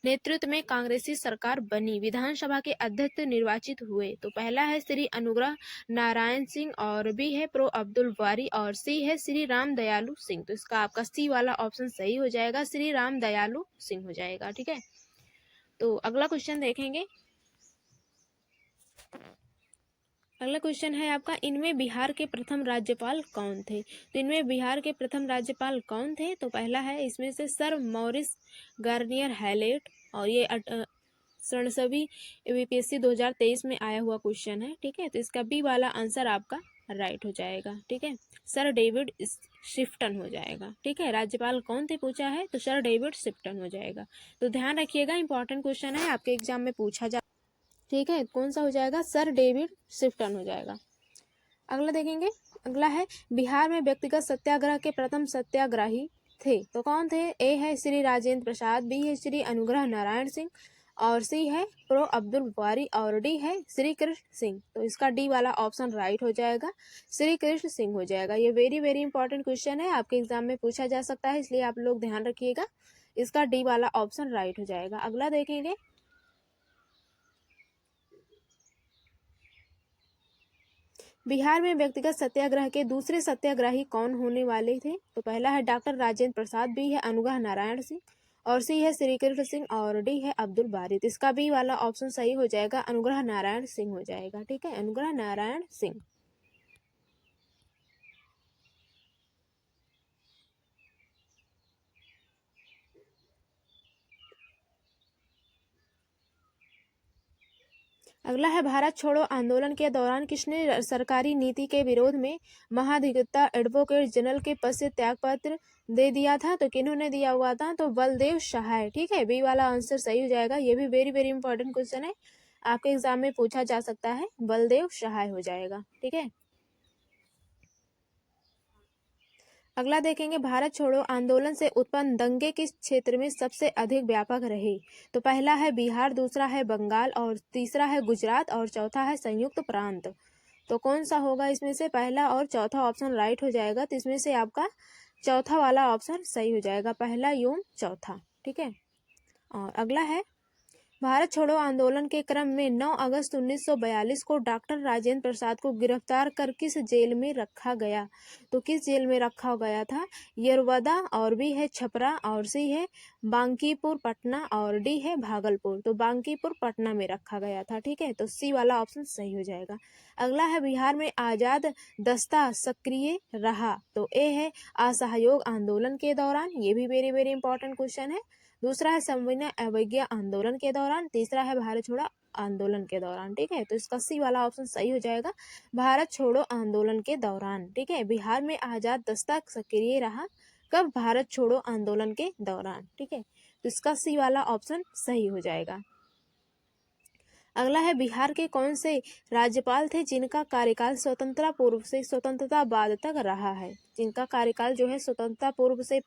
नेतृत्व में कांग्रेसी सरकार बनी, विधानसभा के अध्यक्ष निर्वाचित हुए। तो पहला है श्री अनुग्रह नारायण सिंह, और बी है प्रो अब्दुल बारी, और सी है श्री राम दयालु सिंह। तो इसका आपका सी वाला ऑप्शन सही हो जाएगा, श्री राम दयालु सिंह हो जाएगा। ठीक है, तो अगला क्वेश्चन देखेंगे। अगला क्वेश्चन है आपका, इनमें बिहार के प्रथम राज्यपाल कौन थे? तो इनमें बिहार के प्रथम राज्यपाल कौन थे? तो पहला है इसमें से सर मॉरिस गार्नियर हैलेट, और ये सभी यूपीएससी 2023 में आया हुआ क्वेश्चन है। ठीक है, तो इसका बी वाला आंसर आपका राइट हो जाएगा। ठीक है, सर डेविड शिफ्टन हो जाएगा। ठीक है, राज्यपाल कौन थे पूछा है, तो सर डेविड शिफ्टन हो जाएगा। तो ध्यान रखिएगा, इंपॉर्टेंट क्वेश्चन है, आपके एग्जाम में पूछा जा। ठीक है, कौन सा हो जाएगा? सर डेविड शिफ्टन हो जाएगा। अगला देखेंगे, अगला है, बिहार में व्यक्तिगत सत्याग्रह के प्रथम सत्याग्रही थे तो कौन थे? ए है श्री राजेंद्र प्रसाद, बी है श्री अनुग्रह नारायण सिंह, और सी है प्रो अब्दुल बारी, और डी है श्री कृष्ण सिंह। तो इसका डी वाला ऑप्शन राइट हो जाएगा, श्री कृष्ण सिंह हो जाएगा। ये वेरी वेरी इंपॉर्टेंट क्वेश्चन है, आपके एग्जाम में पूछा जा सकता है, इसलिए आप लोग ध्यान रखिएगा, इसका डी वाला ऑप्शन राइट हो जाएगा। अगला देखेंगे, बिहार में व्यक्तिगत सत्याग्रह के दूसरे सत्याग्रही कौन होने वाले थे? तो पहला है डॉक्टर राजेंद्र प्रसाद, बी है अनुग्रह नारायण सिंह, और सी है श्री कृष्ण सिंह, और डी है अब्दुल बारी। तो इसका बी वाला ऑप्शन सही हो जाएगा, अनुग्रह नारायण सिंह हो जाएगा। ठीक है, अनुग्रह नारायण सिंह। अगला है, भारत छोड़ो आंदोलन के दौरान किसने सरकारी नीति के विरोध में महाधिवक्ता एडवोकेट जनरल के पद से त्यागपत्र दे दिया था? तो किन्होंने दिया हुआ था? तो बलदेव सहाय। ठीक है, बी वाला आंसर सही हो जाएगा। ये भी वेरी वेरी इंपॉर्टेंट क्वेश्चन है, आपके एग्जाम में पूछा जा सकता है, बलदेव सहाय हो जाएगा। ठीक है, अगला देखेंगे, भारत छोड़ो आंदोलन से उत्पन्न दंगे किस क्षेत्र में सबसे अधिक व्यापक रहे? तो पहला है बिहार, दूसरा है बंगाल, और तीसरा है गुजरात, और चौथा है संयुक्त प्रांत। तो कौन सा होगा इसमें से? पहला और चौथा ऑप्शन राइट हो जाएगा, तो इसमें से आपका चौथा वाला ऑप्शन सही हो जाएगा, पहला एवं चौथा। ठीक है, और अगला है, भारत छोड़ो आंदोलन के क्रम में 9 अगस्त 1942 को डॉक्टर राजेंद्र प्रसाद को गिरफ्तार कर किस जेल में रखा गया? तो किस जेल में रखा गया था? यरवदा, और बी है छपरा, और सी है बांकीपुर पटना, और डी है भागलपुर। तो बांकीपुर पटना में रखा गया था। ठीक है, तो सी वाला ऑप्शन सही हो जाएगा। अगला है, बिहार में आजाद दस्ता सक्रिय रहा? तो ए है असहयोग आंदोलन के दौरान, ये भी वेरी वेरी इंपॉर्टेंट क्वेश्चन है। दूसरा है संविदा अवज्ञा आंदोलन के दौरान, तीसरा है भारत छोड़ो आंदोलन के दौरान। ठीक है, तो इसका सी वाला ऑप्शन सही हो जाएगा, भारत छोड़ो आंदोलन के दौरान। ठीक है, बिहार में आजाद दस्ता सक्रिय रहा कब? भारत छोड़ो आंदोलन के दौरान। ठीक है, तो इसका सी वाला ऑप्शन सही हो जाएगा। अगला है बिहार के कौन से राज्यपाल थे जिनका कार्यकाल स्वतंत्रता पूर्व से स्वतंत्रता बाद तक रहा है, जिनका कार्यकाल जो है स्वतंत्रता पूर्व से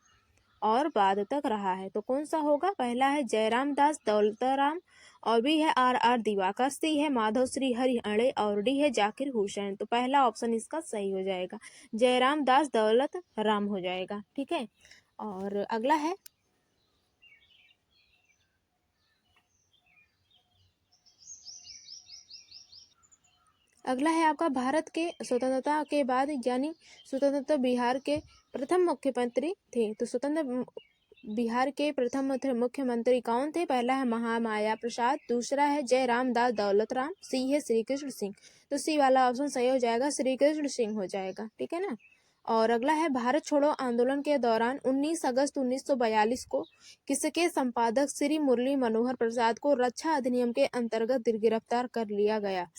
और बाद तक रहा है, तो कौन सा होगा? पहला है जयराम दास दौलतराम, और भी है आर आर दिवाकर, सी है माधव श्री हरि अणे, और डी है जाकिर हुसैन। तो पहला ऑप्शन इसका सही हो जाएगा, जयराम दास दौलत राम हो जाएगा। ठीक है, और अगला है आपका भारत के स्वतंत्रता के बाद यानी स्वतंत्रता बिहार के प्रथम मुख्यमंत्री थे, तो स्वतंत्र बिहार के प्रथम मुख्यमंत्री कौन थे? पहला है महामाया प्रसाद, दूसरा है जयराम दास दौलत राम, सी है श्री कृष्ण सिंह। तो सी वाला ऑप्शन सही हो जाएगा, श्री कृष्ण सिंह हो जाएगा। ठीक है ना। और अगला है भारत छोड़ो आंदोलन के दौरान 19 अगस्त 1942 को किसके संपादक श्री मुरली मनोहर प्रसाद को रक्षा अधिनियम के अंतर्गत गिरफ्तार कर लिया गया?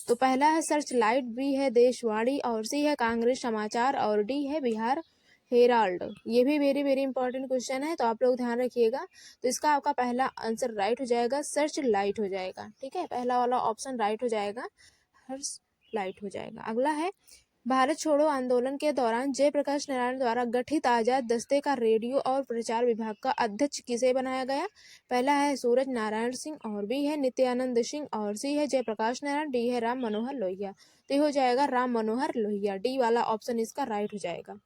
तो पहला है सर्च लाइट, बी है देशवाणी, और सी है कांग्रेस समाचार, और डी है बिहार हेराल्ड। ये भी वेरी वेरी इंपॉर्टेंट क्वेश्चन है, तो आप लोग ध्यान रखिएगा। तो इसका आपका पहला आंसर राइट हो जाएगा, सर्च लाइट हो जाएगा। ठीक है, पहला वाला ऑप्शन राइट हो जाएगा, हर्ष लाइट हो जाएगा। अगला है भारत छोड़ो आंदोलन के दौरान जयप्रकाश नारायण द्वारा गठित आजाद दस्ते का रेडियो और प्रचार विभाग का अध्यक्ष किसे बनाया गया? पहला है सूरज नारायण सिंह, और बी है नित्यानंद सिंह, और सी है जयप्रकाश नारायण, डी है राम मनोहर लोहिया। तो ये हो जाएगा राम मनोहर लोहिया, डी वाला ऑप्शन इसका राइट हो जाएगा।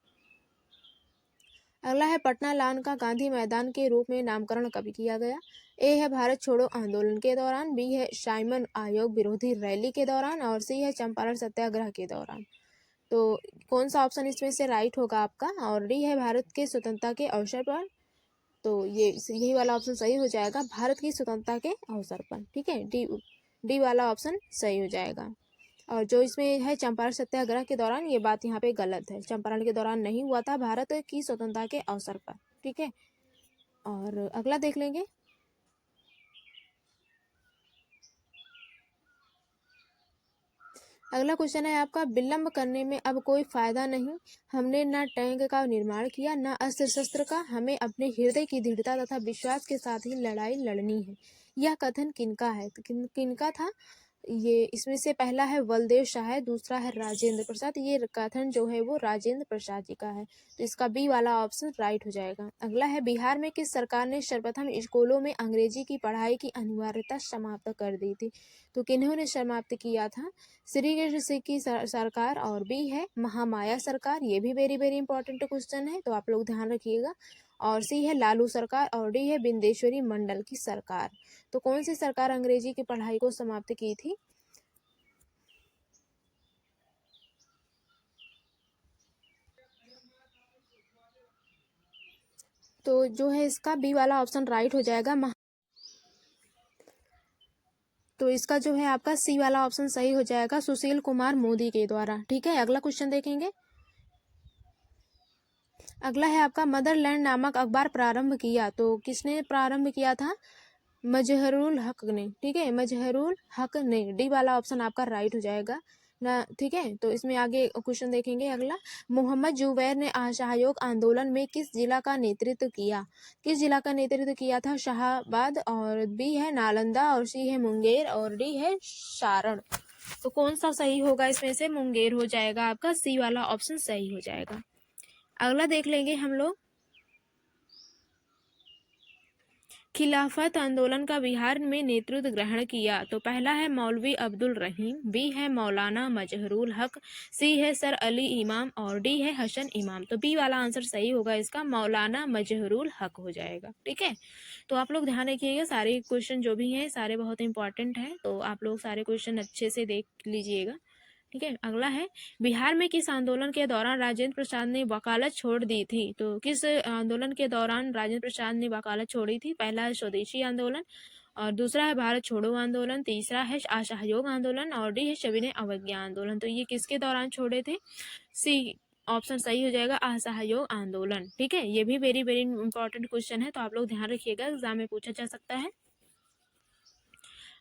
अगला है पटना लान का गांधी मैदान के रूप में नामकरण कब किया गया? ए है भारत छोड़ो आंदोलन के दौरान, बी है साइमन आयोग विरोधी रैली के दौरान, और सी है चंपारण सत्याग्रह के दौरान। तो कौन सा ऑप्शन इसमें से राइट होगा आपका? और डी है भारत के स्वतंत्रता के अवसर पर। तो यही वाला ऑप्शन सही हो जाएगा, भारत की स्वतंत्रता के अवसर पर। ठीक है, डी वाला ऑप्शन सही हो जाएगा। और जो इसमें है चंपारण सत्याग्रह के दौरान, ये बात यहाँ पे गलत है, चंपारण के दौरान नहीं हुआ था, भारत की स्वतंत्रता के अवसर पर। ठीक है, और अगला देख लेंगे। अगला क्वेश्चन है आपका, विलंब करने में अब कोई फायदा नहीं, हमने न टैंक का निर्माण किया न अस्त्र शस्त्र का, हमें अपने हृदय की दृढ़ता तथा विश्वास के साथ ही लड़ाई लड़नी है। यह कथन किनका है? तो किनका था ये? इसमें से पहला है बलदेव शाह, दूसरा है राजेंद्र प्रसाद। ये कथन जो है वो राजेंद्र प्रसाद जी का है, तो इसका बी वाला ऑप्शन राइट हो जाएगा। अगला है बिहार में किस सरकार ने सर्वप्रथम स्कूलों में अंग्रेजी की पढ़ाई की अनिवार्यता समाप्त कर दी थी? तो किन्होंने समाप्त किया था? श्री कृष्ण सिंह की सरकार, और बी है महामाया सरकार। ये भी वेरी वेरी इंपॉर्टेंट क्वेश्चन है, तो आप लोग ध्यान रखिएगा। और सी है लालू सरकार, और डी है बिंदेश्वरी मंडल की सरकार। तो कौन सी सरकार अंग्रेजी की पढ़ाई को समाप्त की थी? तो जो है इसका बी वाला ऑप्शन राइट हो जाएगा, तो इसका जो है आपका सी वाला ऑप्शन सही हो जाएगा, सुशील कुमार मोदी के द्वारा। ठीक है, अगला क्वेश्चन देखेंगे। अगला है आपका मदरलैंड नामक अखबार प्रारंभ किया, तो किसने प्रारंभ किया था? मजहरुल हक ने। ठीक है, मजहरुल हक ने, डी वाला ऑप्शन आपका राइट हो जाएगा ना। ठीक है, तो इसमें आगे क्वेश्चन देखेंगे। अगला, मोहम्मद जुबैर ने असहयोग आंदोलन में किस जिला का नेतृत्व किया? किस जिला का नेतृत्व किया था? शाहाबाद, और बी है नालंदा, और सी है मुंगेर, और डी है सारण। तो कौन सा सही होगा इसमें से? मुंगेर हो जाएगा आपका, सी वाला ऑप्शन सही हो जाएगा। अगला देख लेंगे हम लोग। खिलाफत आंदोलन का बिहार में नेतृत्व ग्रहण किया, तो पहला है मौलवी अब्दुल रहीम, बी है मौलाना मजहरुल हक, सी है सर अली इमाम, और डी है हसन इमाम। तो बी वाला आंसर सही होगा इसका, मौलाना मजहरुल हक हो जाएगा। ठीक है, तो आप लोग ध्यान रखिएगा, सारे क्वेश्चन जो भी हैं सारे बहुत इंपॉर्टेंट हैं, तो आप लोग सारे क्वेश्चन अच्छे से देख लीजिएगा। ठीक है, अगला है बिहार में किस आंदोलन के दौरान राजेंद्र प्रसाद ने वकालत छोड़ दी थी? तो किस आंदोलन के दौरान राजेंद्र प्रसाद ने वकालत छोड़ी थी? पहला है स्वदेशी आंदोलन, और दूसरा है भारत छोड़ो आंदोलन, तीसरा है असहयोग आंदोलन, और डी है सविनय अवज्ञा आंदोलन। तो ये किसके दौरान छोड़े थे? सी ऑप्शन सही हो जाएगा, असहयोग आंदोलन। ठीक है, ये भी वेरी वेरी इंपॉर्टेंट क्वेश्चन है, तो आप लोग ध्यान रखिएगा, एग्जाम में पूछा जा सकता है।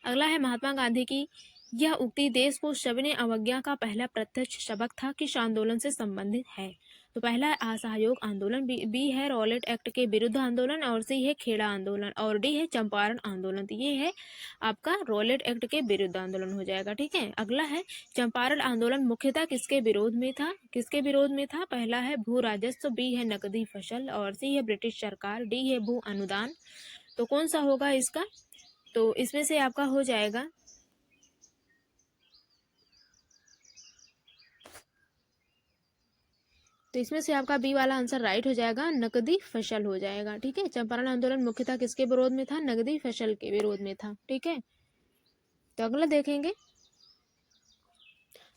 अगला है महात्मा गांधी की यह उक्ति देश को सविनय अवज्ञा का पहला प्रत्यक्ष सबक था, किस आंदोलन से संबंधित है? तो पहला है असहयोग आंदोलन, बी है रॉलेट एक्ट के विरुद्ध आंदोलन, और सी है खेड़ा आंदोलन, और डी है चंपारण आंदोलन। तो ये है आपका रॉलेट एक्ट के विरुद्ध आंदोलन हो जाएगा। ठीक है, अगला है चंपारण आंदोलन मुख्यतः किसके विरोध में था? किसके विरोध में था? पहला है भू राजस्व, बी है नकदी फसल, और सी है ब्रिटिश सरकार, डी है भू अनुदान। तो कौन सा होगा इसका? तो इसमें से आपका हो जाएगा तो इसमें से आपका बी वाला आंसर राइट हो जाएगा, नकदी फसल हो जाएगा। ठीक है, चंपारण आंदोलन मुख्यतः किसके विरोध में था? नकदी फसल के विरोध में था। ठीक है, तो अगला देखेंगे।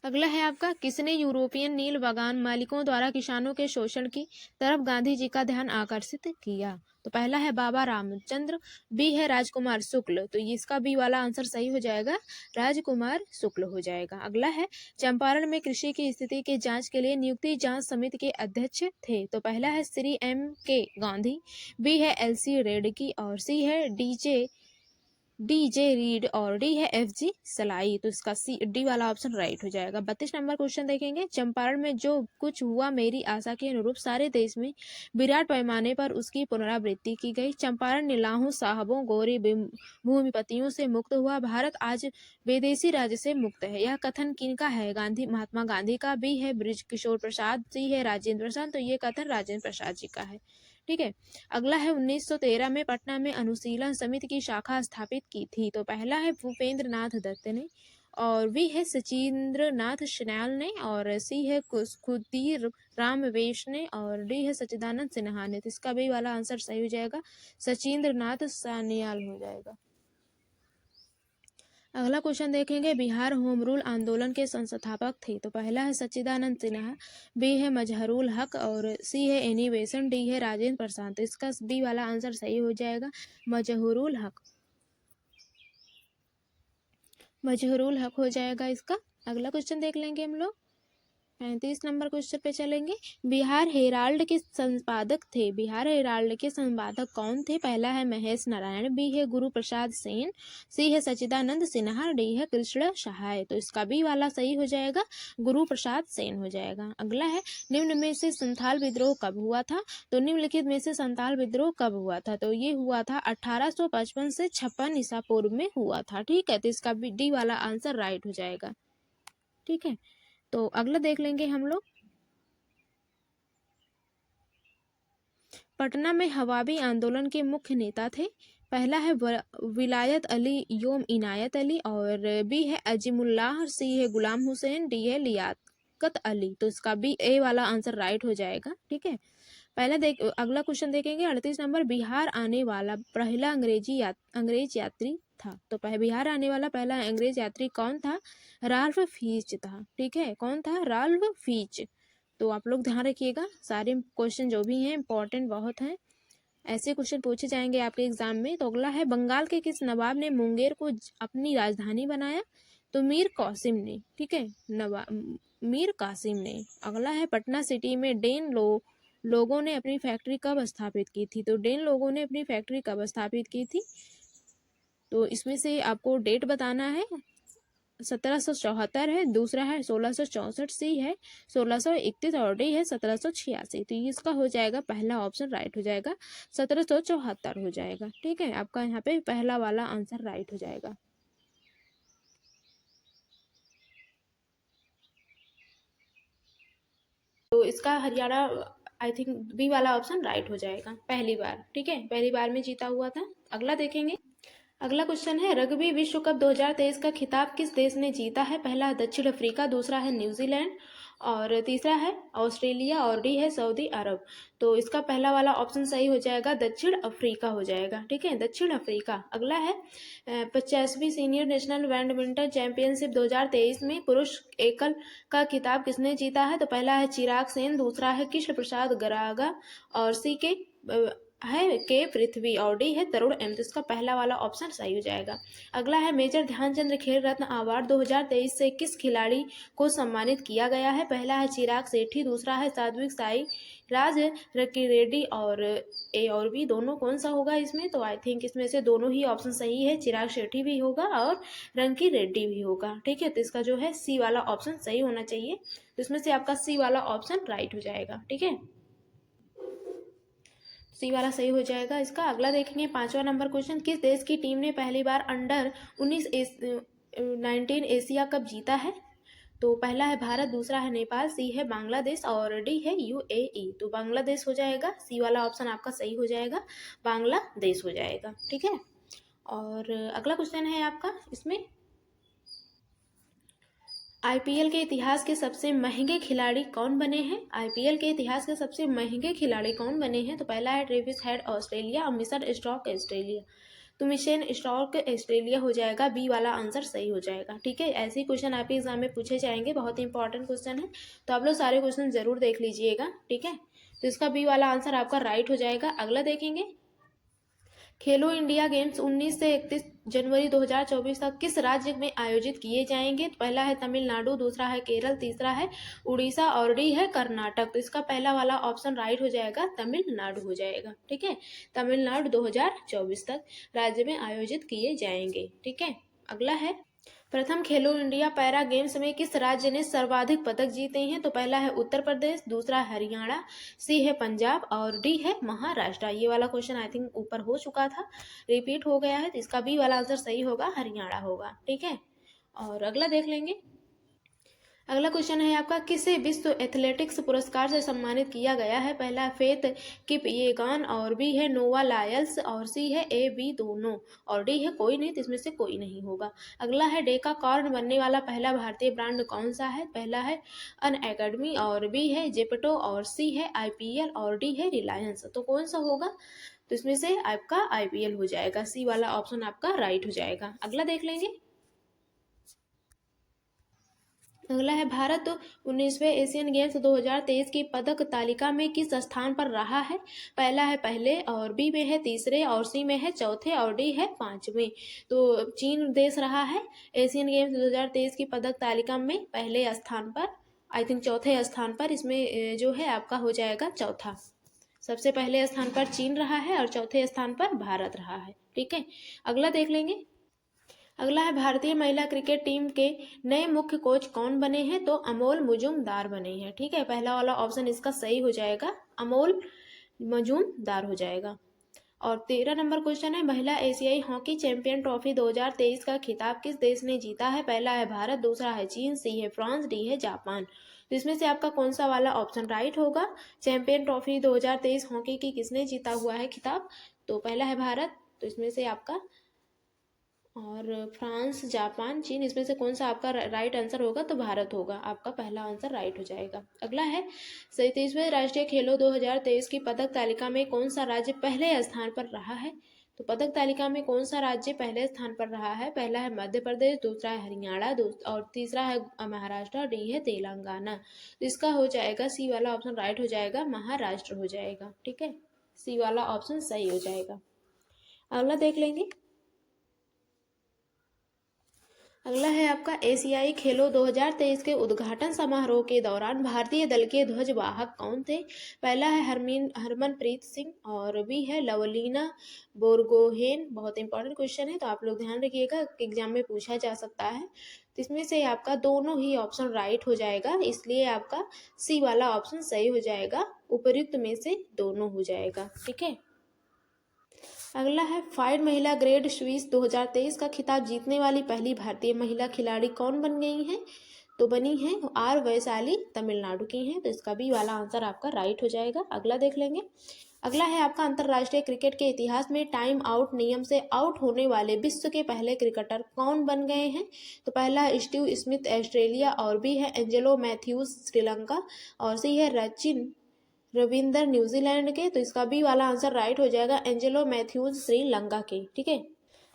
अगला है आपका, किसने यूरोपियन नील बागान मालिकों द्वारा किसानों के शोषण की तरफ गांधी जी का ध्यान आकर्षित किया? तो पहला है बाबा रामचंद्र, बी है राजकुमार शुक्ल। तो इसका बी वाला आंसर सही हो जाएगा, राजकुमार शुक्ल हो जाएगा। अगला है, चंपारण में कृषि की स्थिति के जांच के लिए नियुक्ति जांच समिति के अध्यक्ष थे? तो पहला है श्री एम के गांधी, बी है एल सी रेड्डी, और सी है डी जे रीड, और डी है एफ जी सलाई। तो इसका सी डी वाला ऑप्शन राइट हो जाएगा। 32 नंबर क्वेश्चन देखेंगे। चंपारण में जो कुछ हुआ मेरी आशा के अनुरूप सारे देश में विराट पैमाने पर उसकी पुनरावृत्ति की गई। चंपारण निलाहों साहबों गोरे भूमिपतियों से मुक्त हुआ। भारत आज विदेशी राज्य से मुक्त है। यह कथन किनका है? महात्मा गांधी का। बी है ब्रिज किशोर प्रसाद, सी है राजेंद्र प्रसाद। तो ये कथन राजेंद्र प्रसाद जी का है। ठीक है, अगला है 1913 में पटना में अनुशीलन समिति की शाखा स्थापित की थी? तो पहला है भूपेंद्र नाथ दत्त ने, और बी है सचिंद्र नाथ सन्याल ने, और सी है खुदीर राम वेश ने, और डी है सच्चिदानंद सिन्हा ने। तो इसका बी वाला आंसर सही हो जाएगा, सचिंद्र नाथ सान्याल हो जाएगा। अगला क्वेश्चन देखेंगे। बिहार होम रूल आंदोलन के संस्थापक थे? तो पहला है सच्चिदानंद सिन्हा, बी है मजहरुल हक, और सी है एनी बेसंट, डी है राजेंद्र प्रसाद। तो इसका बी वाला आंसर सही हो जाएगा, मजहरुल हक। मजहरुल हक हो जाएगा इसका। अगला क्वेश्चन देख लेंगे हम लोग। 35 नंबर क्वेश्चन पे चलेंगे। बिहार हेराल्ड के संपादक थे? बिहार हेराल्ड के संपादक कौन थे? पहला है महेश नारायण, बी है गुरु प्रसाद सेन, सी है सच्चिदानंद सिन्हा, डी है कृष्ण सहाय। तो इसका बी वाला सही हो जाएगा, गुरु प्रसाद सेन हो जाएगा। अगला है, निम्न में से संथाल विद्रोह कब हुआ था? तो निम्नलिखित में से संथाल विद्रोह कब हुआ था? तो ये हुआ था 1855 से 56 ईसा पूर्व में हुआ था। ठीक है, तो इसका डी वाला आंसर राइट हो जाएगा। ठीक है, तो अगला देख लेंगे हम लोग। पटना में हवाबी आंदोलन के मुख्य नेता थे? पहला है विलायत अली योम इनायत अली, और बी है अजीमुल्लाह, सी है गुलाम हुसैन, डी है लियाकत अली। तो इसका बी ए वाला आंसर राइट हो जाएगा। ठीक है, अगला क्वेश्चन देखेंगे। 38 नंबर, बिहार आने वाला पहला अंग्रेज यात्री था? तो बिहार आने वाला पहला अंग्रेज यात्री कौन था? राल्फ फीच था। ठीक है, कौन था? राल्फ फीच। तो आप लोग ध्यान रखिएगा, सारे क्वेश्चन जो भी हैं इंपॉर्टेंट बहुत हैं, ऐसे क्वेश्चन पूछे जाएंगे आपके एग्जाम में। तो अगला है, बंगाल के किस नवाब ने मुंगेर को अपनी राजधानी बनाया? तो मीर कासिम ने। ठीक है, मीर कासिम ने। अगला है, पटना सिटी में डेन लोगों ने अपनी फैक्ट्री कब स्थापित की थी? तो डेन लोगों ने अपनी फैक्ट्री कब स्थापित की थी? तो इसमें से आपको डेट बताना है। 1774 है, दूसरा है 1664, सी है 1631, और डी है 1786। तो इसका हो जाएगा पहला ऑप्शन राइट हो जाएगा, 1774 हो जाएगा। ठीक है, आपका यहाँ पे पहला वाला आंसर राइट हो जाएगा। तो इसका हरियाणा आई थिंक बी वाला ऑप्शन राइट हो जाएगा, पहली बार। ठीक है, पहली बार में जीता हुआ था। अगला देखेंगे। अगला क्वेश्चन है, रग्बी विश्व कप 2023 का खिताब किस देश ने जीता है? पहला है दक्षिण अफ्रीका, दूसरा है न्यूजीलैंड, और तीसरा है ऑस्ट्रेलिया, और डी है सऊदी अरब। तो इसका पहला वाला ऑप्शन सही हो जाएगा, दक्षिण अफ्रीका हो जाएगा। ठीक है, दक्षिण अफ्रीका। अगला है, 50वीं सीनियर नेशनल बैडमिंटन चैंपियनशिप 2023 में पुरुष एकल का खिताब किसने जीता है? तो पहला है चिराग सेन, दूसरा है कृष्ण प्रसाद गरागा, और सी के है के पृथ्वी और डी है तरुण एम। तो इसका पहला वाला ऑप्शन सही हो जाएगा। अगला है मेजर ध्यानचंद्र खेल रत्न अवार्ड 2023 से किस खिलाड़ी को सम्मानित किया गया है? पहला है चिराग सेठी, दूसरा है सात्विक साई राज रकी रेड्डी और ए और बी दोनों कौन सा होगा इसमें? तो आई थिंक इसमें से दोनों ही ऑप्शन सही है, चिराग शेट्टी भी होगा और रंकी रेड्डी भी होगा। ठीक है, तो इसका जो है सी वाला ऑप्शन सही होना चाहिए। तो इसमें से आपका सी वाला ऑप्शन राइट हो जाएगा। ठीक है, सी वाला सही हो जाएगा इसका। अगला देखेंगे 5वां नंबर क्वेश्चन, किस देश की टीम ने पहली बार अंडर 19 एशिया कप जीता है? तो पहला है भारत, दूसरा है नेपाल, सी है बांग्लादेश और डी है यूएई। तो बांग्लादेश हो जाएगा, सी वाला ऑप्शन आपका सही हो जाएगा, बांग्लादेश हो जाएगा। ठीक है, और अगला क्वेश्चन है आपका इसमें, आईपीएल के इतिहास के सबसे महंगे खिलाड़ी कौन बने हैं? आईपीएल के इतिहास के सबसे महंगे खिलाड़ी कौन बने हैं? तो पहला है ट्रेविस हेड ऑस्ट्रेलिया और मिचेल स्टार्क ऑस्ट्रेलिया। तो मिचेल स्टार्क ऑस्ट्रेलिया हो जाएगा, बी वाला आंसर सही हो जाएगा। ठीक है, ऐसे ही क्वेश्चन आपके एग्जाम में पूछे जाएंगे, बहुत ही इंपॉर्टेंट क्वेश्चन है, तो आप लोग सारे क्वेश्चन जरूर देख लीजिएगा। ठीक है, तो इसका बी वाला आंसर आपका राइट हो जाएगा। अगला देखेंगे, खेलो इंडिया गेम्स 19 से 31 जनवरी 2024 तक किस राज्य में आयोजित किए जाएंगे? तो पहला है तमिलनाडु, दूसरा है केरल, तीसरा है उड़ीसा और डी है कर्नाटक। तो इसका पहला वाला ऑप्शन राइट हो जाएगा, तमिलनाडु हो जाएगा। ठीक है, तमिलनाडु 2024 तक राज्य में आयोजित किए जाएंगे। ठीक है, अगला है, प्रथम खेलो इंडिया पैरा गेम्स में किस राज्य ने सर्वाधिक पदक जीते हैं? तो पहला है उत्तर प्रदेश, दूसरा है हरियाणा, सी है पंजाब और डी है महाराष्ट्र। ये वाला क्वेश्चन आई थिंक ऊपर हो चुका था, रिपीट हो गया है, तो इसका बी वाला आंसर सही होगा, हरियाणा होगा। ठीक है, और अगला देख लेंगे, अगला क्वेश्चन है आपका, किसे विश्व एथलेटिक्स पुरस्कार से सम्मानित किया गया है? पहला फेथ किपयेगॉन और बी है नोवा लायल्स और सी है ए बी दोनों और डी है कोई नहीं, तो इसमें से कोई नहीं होगा। अगला है डेका कॉर्न बनने वाला पहला भारतीय ब्रांड कौन सा है? पहला है अन अकेडमी और बी है जेपटो और सी है आईपीएल और डी है रिलायंस। तो कौन सा होगा? तो इसमें से आपका आईपीएल हो जाएगा, सी वाला ऑप्शन आपका राइट हो जाएगा। अगला देख लेंगे, अगला है, भारत 19वें एशियन गेम्स 2023 की पदक तालिका में किस स्थान पर रहा है? पहला है पहले और बी में है तीसरे और सी में है चौथे और डी है पांचवें। तो चीन देश रहा है एशियन गेम्स 2023 की पदक तालिका में पहले स्थान पर, आई थिंक चौथे स्थान पर, इसमें जो है आपका हो जाएगा चौथा। सबसे पहले स्थान पर चीन रहा है और चौथे स्थान पर भारत रहा है। ठीक है, अगला देख लेंगे, अगला है, भारतीय महिला क्रिकेट टीम के नए मुख्य कोच कौन बने हैं? तो अमोल मुजुमदार बने हैं। ठीक है, पहला वाला ऑप्शन इसका सही हो जाएगा, अमोल मुजुमदार हो जाएगा। और 13 नंबर क्वेश्चन है, महिला एशियाई हॉकी चैंपियन ट्रॉफी 2023 का खिताब किस देश ने जीता है? पहला है भारत, दूसरा है चीन, सी है फ्रांस, डी है जापान। तो इसमें से आपका कौन सा वाला ऑप्शन राइट होगा? चैंपियन ट्रॉफी 2023 हॉकी की किसने जीता हुआ है खिताब? तो पहला है भारत, तो इसमें से आपका, और फ्रांस, जापान, चीन, इसमें से कौन सा आपका राइट आंसर होगा? तो भारत होगा, आपका पहला आंसर राइट हो जाएगा। अगला है, 37वें राष्ट्रीय खेलों 2023 की पदक तालिका में कौन सा राज्य पहले स्थान पर रहा है? तो पदक तालिका में कौन सा राज्य पहले स्थान पर रहा है? पहला है मध्य प्रदेश, दूसरा है हरियाणा और तीसरा है महाराष्ट्र, डी है तेलंगाना। तो इसका हो जाएगा, सी वाला ऑप्शन राइट हो जाएगा, महाराष्ट्र हो जाएगा। ठीक है, सी वाला ऑप्शन सही हो जाएगा। अगला देख लेंगे, अगला है आपका, एशियाई खेलों 2023 के उद्घाटन समारोह के दौरान भारतीय दल के ध्वजवाहक कौन थे? पहला है हरमनप्रीत सिंह और बी है लवलीना बोरगोहेन। बहुत इंपॉर्टेंट क्वेश्चन है, तो आप लोग ध्यान रखिएगा, एग्जाम में पूछा जा सकता है। तो इसमें से आपका दोनों ही ऑप्शन राइट हो जाएगा, इसलिए आपका सी वाला ऑप्शन सही हो जाएगा, उपयुक्त में से दोनों हो जाएगा। ठीक है, अगला है, फाइड महिला ग्रेड स्विस 2023 का खिताब जीतने वाली पहली भारतीय महिला खिलाड़ी कौन बन गई हैं? तो बनी हैं आर वैशाली, तमिलनाडु की हैं। तो इसका भी वाला आंसर आपका राइट हो जाएगा। अगला देख लेंगे, अगला है आपका, अंतर्राष्ट्रीय क्रिकेट के इतिहास में टाइम आउट नियम से आउट होने वाले विश्व के पहले क्रिकेटर कौन बन गए हैं? तो पहला है स्टीव स्मिथ ऑस्ट्रेलिया और बी है एंजेलो मैथ्यूज श्रीलंका और सी है सचिन रविंदर न्यूजीलैंड के। तो इसका बी वाला आंसर राइट हो जाएगा, एंजेलो मैथ्यूज श्रीलंका के। ठीक है,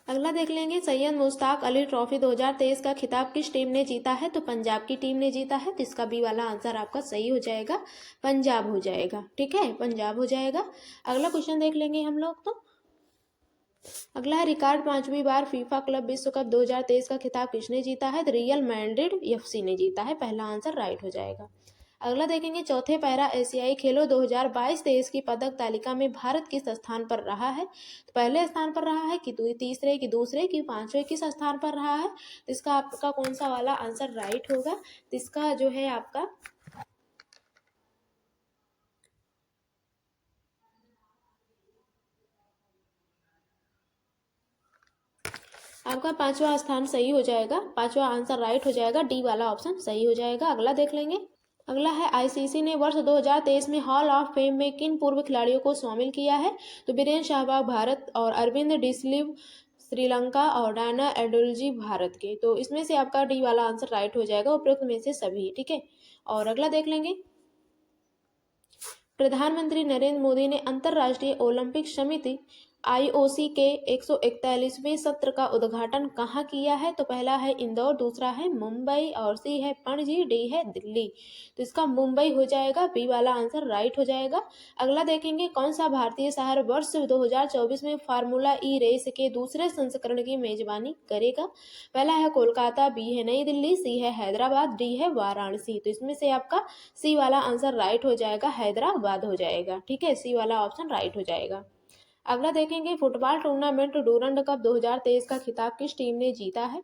अगला देख लेंगे, सैयद मुश्ताक अली ट्रॉफी 2023 का खिताब किस टीम ने जीता है? तो पंजाब की टीम ने जीता है, तो इसका बी वाला आंसर आपका सही हो जाएगा, पंजाब हो जाएगा। ठीक है, पंजाब हो जाएगा। अगला क्वेश्चन देख लेंगे हम लोग। तो अगला है, रिकॉर्ड 5वीं बार फीफा क्लब विश्व कप 2023 का खिताब किसने जीता है? तो रियल मैड्रिड एफसी ने जीता है, पहला आंसर राइट हो जाएगा। अगला देखेंगे, चौथे पैरा एशियाई खेलों 2022-23 की पदक तालिका में भारत किस स्थान पर रहा है? तो पहले स्थान पर रहा है कि तीसरे कि दूसरे कि पांचवें, किस स्थान पर रहा है? तो इसका आपका कौन सा वाला आंसर राइट होगा? तो इसका जो है आपका पांचवा स्थान सही हो जाएगा, पांचवा आंसर राइट हो जाएगा, डी वाला ऑप्शन सही हो जाएगा। अगला देख लेंगे। अगला है, आईसीसी ने वर्ष 2023 में हॉल ऑफ फेम में किन पूर्व खिलाड़ियों को शामिल किया है? तो बीरेन सहवाग भारत और अरविंद डिसलिव श्रीलंका और डायना एडुल्जी भारत के। तो इसमें से आपका डी वाला आंसर राइट हो जाएगा, उपरोक्त में से सभी। ठीक है, और अगला देख लेंगे। प्रधानमंत्री नरेंद्र मोदी ने अंतर्राष्ट्रीय ओलंपिक समिति आईओसी के 141वें सत्र का उद्घाटन कहाँ किया है? तो पहला है इंदौर, दूसरा है मुंबई, और सी है पणजी, डी है दिल्ली। तो इसका मुंबई हो जाएगा, बी वाला आंसर राइट हो जाएगा। अगला देखेंगे, कौन सा भारतीय शहर वर्ष 2024 में फार्मूला ई रेस के दूसरे संस्करण की मेजबानी करेगा? पहला है कोलकाता, बी है नई दिल्ली, सी है हैदराबाद, डी है वाराणसी। तो इसमें से आपका सी वाला आंसर राइट हो जाएगा, हैदराबाद हो जाएगा। ठीक है, सी वाला ऑप्शन राइट हो जाएगा। अगला देखेंगे, फुटबॉल टूर्नामेंट डूरंड कप 2023 का खिताब किस टीम ने जीता है?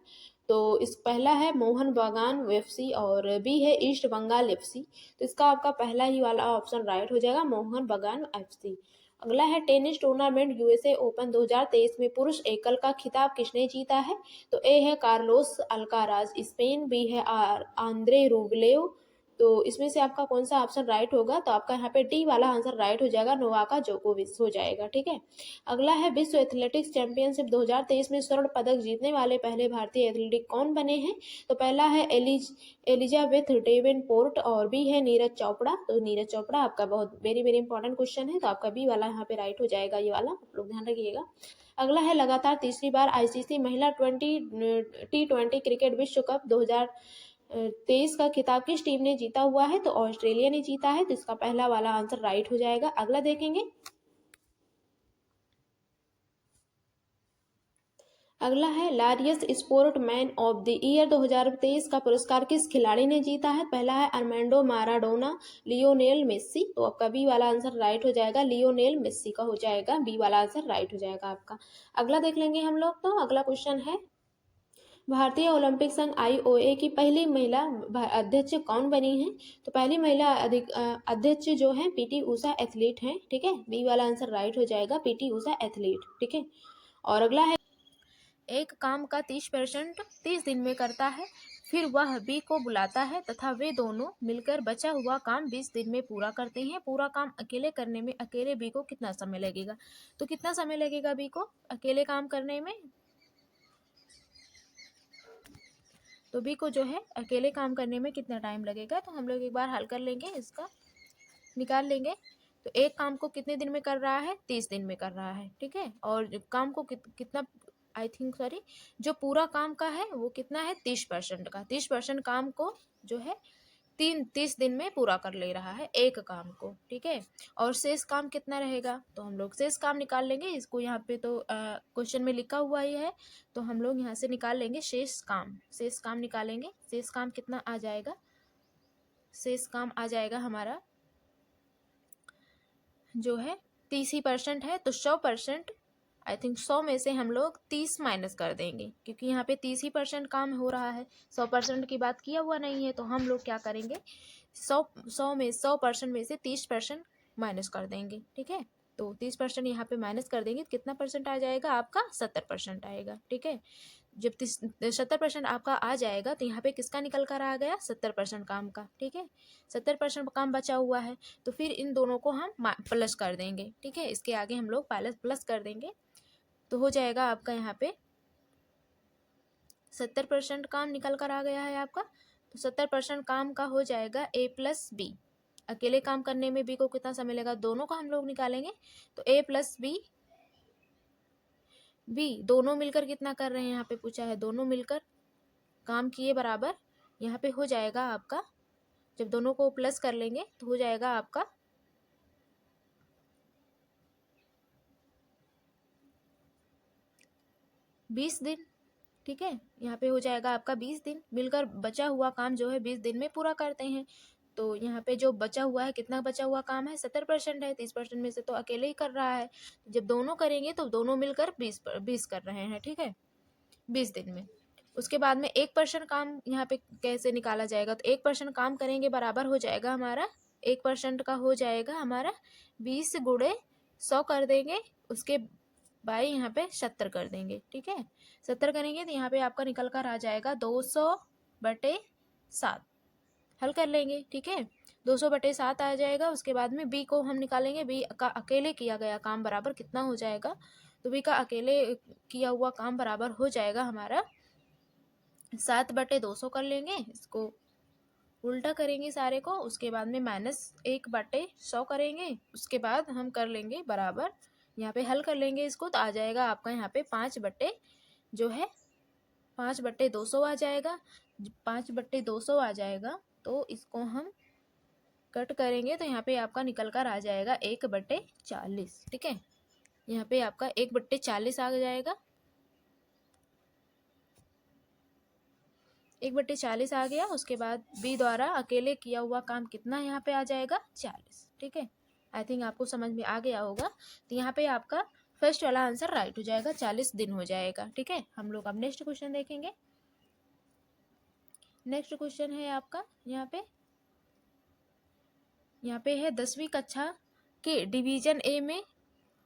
तो इस पहला है मोहन बागान एफसी और बी है ईस्ट बंगाल एफसी। तो इसका आपका पहला ही वाला ऑप्शन राइट हो जाएगा, मोहन बागान एफसी। अगला है, टेनिस टूर्नामेंट यूएसए ओपन 2023 में पुरुष एकल का खिताब किसने जीता है? तो ए है कार्लोस अल्काराज स्पेन, बी है आंद्रे रूबलेव। तो इसमें से आपका कौन सा ऑप्शन राइट होगा? तो आपका यहाँ पे डी वाला आंसर राइट हो जाएगा, नोवाका जोकोविच हो जाएगा। ठीक है, अगला है, विश्व एथलेटिक्स चैंपियनशिप 2023 में स्वर्ण पदक जीतने वाले पहले भारतीय एथलीट कौन बने हैं? तो पहला है एलिजाबेथ डेवेनपोर्ट और बी है नीरज चोपड़ा। तो नीरज चोपड़ा आपका बहुत वेरी वेरी इंपॉर्टेंट क्वेश्चन है, तो आपका बी वाला यहाँ पे राइट हो जाएगा, ये वाला आप लोग ध्यान रखिएगा। अगला है, लगातार तीसरी बार आईसीसी महिला T20 क्रिकेट विश्व कप 2023 का खिताब किस टीम ने जीता हुआ है? तो ऑस्ट्रेलिया ने जीता है, तो इसका पहला वाला आंसर राइट हो जाएगा। अगला देखेंगे, अगला है, largest sport man of the year 2023 का पुरस्कार किस खिलाड़ी ने जीता है? पहला है अर्मांडो माराडोना, लियोनेल मेस्सी। तो आपका बी वाला आंसर राइट हो जाएगा, लियोनेल मेस्सी का हो जाएगा, बी वाला आंसर राइट हो जाएगा आपका। अगला देख लेंगे हम लोग। तो अगला क्वेश्चन है, भारतीय ओलंपिक संघ आईओए की पहली महिला अध्यक्ष कौन बनी है? तो पहली महिला अध्यक्ष जो है पीटी उषा एथलीट हैं। ठीक है, बी वाला आंसर राइट हो जाएगा, पीटी उषा एथलीट। ठीक है, और अगला है, एक काम का 30% 30 दिन में करता है, फिर वह बी को बुलाता है तथा वे दोनों मिलकर बचा हुआ काम 20 दिन में पूरा करते हैं। पूरा काम अकेले करने में अकेले बी को कितना समय लगेगा? तो कितना समय लगेगा बी को अकेले काम करने में? तो बी को जो है अकेले काम करने में कितना टाइम लगेगा? तो हम लोग एक बार हल कर लेंगे, इसका निकाल लेंगे। तो एक काम को कितने दिन में कर रहा है? 30 दिन में कर रहा है। ठीक है, और काम को कितना, आई थिंक सॉरी, जो पूरा काम का है वो कितना है? 30% का। 30% काम को जो है 30 दिन में पूरा कर ले रहा है एक काम को। ठीक है, और शेष काम कितना रहेगा? तो हम लोग शेष काम निकाल लेंगे, इसको यहाँ पे तो क्वेश्चन में लिखा हुआ ही है, तो हम लोग यहाँ से निकाल लेंगे शेष काम। शेष काम निकालेंगे, शेष काम कितना आ जाएगा? शेष काम आ जाएगा हमारा जो है 30% है, तो 100%, आई थिंक 100 में से हम लोग 30 माइनस कर देंगे, क्योंकि यहाँ पे 30% काम हो रहा है, 100% की बात किया हुआ नहीं है। तो हम लोग क्या करेंगे, 100% में से 30% माइनस कर देंगे। ठीक है, तो 30% यहाँ पे माइनस कर देंगे, कितना परसेंट आ जाएगा आपका? 70% आएगा। ठीक है, जब 70% आपका आ जाएगा तो यहाँ पे किसका निकल कर आ गया? 70% काम का। ठीक है, 70% काम बचा हुआ है, तो फिर इन दोनों को हम प्लस कर देंगे। ठीक है, इसके आगे हम लोग प्लस कर देंगे, तो हो जाएगा आपका यहाँ पे 70% काम निकल कर आ गया है आपका। तो 70% काम का हो जाएगा ए प्लस बी। अकेले काम करने में बी को कितना समय लगेगा? दोनों का हम लोग निकालेंगे, तो ए प्लस बी बी दोनों मिलकर कितना कर रहे हैं, यहाँ पे पूछा है दोनों मिलकर काम किए बराबर, यहाँ पे हो जाएगा आपका, जब दोनों को प्लस कर लेंगे तो हो जाएगा आपका 20 दिन। ठीक है, यहाँ पे हो जाएगा आपका 20 दिन, मिलकर बचा हुआ काम जो है 20 दिन में पूरा करते हैं। तो यहाँ पे जो बचा हुआ है, कितना बचा हुआ काम है, 70% है। 30% में से तो अकेले ही कर रहा है, जब दोनों करेंगे तो दोनों मिलकर 20 कर रहे हैं। ठीक है, 20 दिन में। उसके बाद में 1% काम यहाँ पे कैसे निकाला जाएगा, तो 1% काम करेंगे बराबर हो जाएगा हमारा, 1% का हो जाएगा हमारा 20 गुणे 100 कर देंगे, उसके बाई यहाँ पे 70 कर देंगे। ठीक है, 70 करेंगे तो यहाँ पे आपका निकल कर आ जाएगा 200/7। हल कर लेंगे। ठीक है, 200/7 आ जाएगा। उसके बाद में बी को हम निकालेंगे, बी का अकेले किया गया काम बराबर कितना हो जाएगा, तो बी का अकेले किया हुआ काम बराबर हो जाएगा हमारा 7/200 कर लेंगे, इसको उल्टा करेंगे सारे को, उसके बाद में -1/100 करेंगे, उसके बाद हम कर लेंगे बराबर, यहाँ पे हल कर लेंगे इसको, तो आ जाएगा आपका यहाँ पे 5/200 आ जाएगा। 5/200 आ जाएगा, तो इसको हम कट करेंगे तो यहाँ पे आपका निकल कर आ जाएगा 1/40। ठीक है, यहाँ पे आपका 1/40 आ जाएगा, 1/40 आ गया। उसके बाद बी द्वारा अकेले किया हुआ काम कितना यहाँ पे आ जाएगा, 40। ठीक है, आई थिंक आपको समझ में आ गया होगा। तो यहाँ पे आपका फर्स्ट वाला आंसर राइट हो जाएगा, 40 दिन हो जाएगा। ठीक है, हम लोग अब नेक्स्ट क्वेश्चन देखेंगे। नेक्स्ट क्वेश्चन है आपका यहाँ पे है 10वीं कक्षा के डिवीजन ए में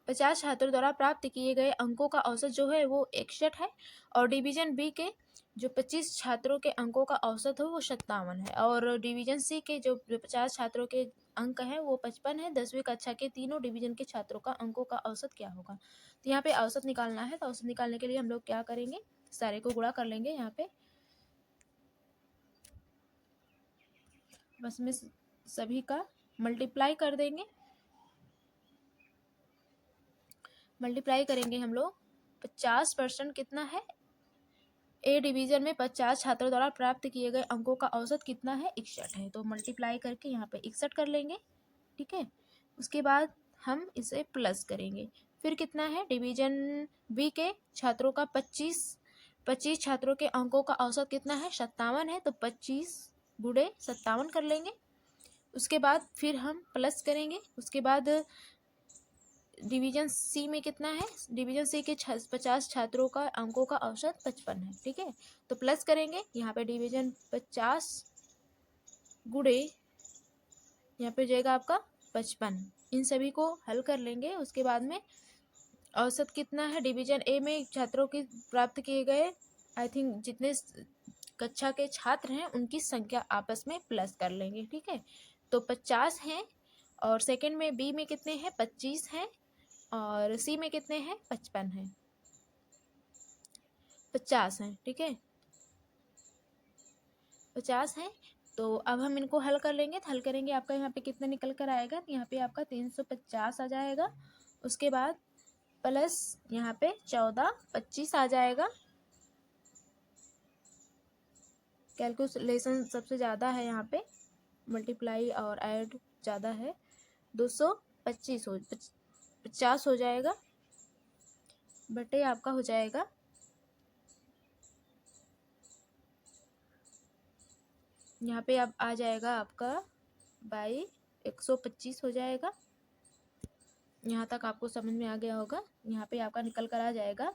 50 छात्रों द्वारा प्राप्त किए गए अंकों का औसत जो है वो 61 है, और डिवीजन बी के जो 25 छात्रों के अंकों का औसत है वो 57 है, और डिवीजन सी के जो 50 छात्रों के अंक हैं वो 55 है। 10वीं कक्षा के तीनों डिवीजन के छात्रों का अंकों का औसत क्या होगा। तो यहाँ पे औसत निकालना है, तो औसत निकालने के लिए हम लोग क्या करेंगे, सारे को गुणा कर लेंगे, यहाँ पे बस में सभी का मल्टीप्लाई कर देंगे, मल्टीप्लाई करेंगे हम लोग। 50% कितना है, ए डिवीजन में 50 छात्रों द्वारा प्राप्त किए गए अंकों का औसत कितना है, 61 है, तो मल्टीप्लाई करके यहाँ पे 61 कर लेंगे। ठीक है, उसके बाद हम इसे प्लस करेंगे, फिर कितना है, डिवीजन बी के छात्रों का 25 छात्रों के अंकों का औसत कितना है, 57 है, तो 25 गुणे 57 कर लेंगे। उसके बाद फिर हम प्लस करेंगे, उसके बाद डिवीजन सी में कितना है, डिवीजन सी के 50 छात्रों का अंकों का औसत 55 है। ठीक है, तो प्लस करेंगे, यहाँ पे डिवीजन 50 गुणे यहाँ पे जाएगा आपका 55, इन सभी को हल कर लेंगे। उसके बाद में औसत कितना है, डिवीजन ए में छात्रों की प्राप्त किए गए, आई थिंक जितने कक्षा के छात्र हैं उनकी संख्या आपस में प्लस कर लेंगे। ठीक है, तो 50 हैं, और सेकंड में बी में कितने हैं, 25 हैं, और सी में कितने हैं, 55 हैं, 50 हैं। ठीक है, 50 हैं, तो अब हम इनको हल कर लेंगे, तो हल करेंगे आपका यहाँ पे कितना निकल कर आएगा, तो यहाँ पे आपका 350 आ जाएगा। उसके बाद प्लस यहाँ पे 14 25 आ जाएगा, कैलकुलेशन सबसे ज़्यादा है यहाँ पे, मल्टीप्लाई और ऐड ज़्यादा है, 50 हो जाएगा, बटे आपका हो जाएगा यहाँ पे अब आ जाएगा आपका बाई 125 हो जाएगा। यहाँ तक आपको समझ में आ गया होगा। यहाँ पे आपका निकल कर आ जाएगा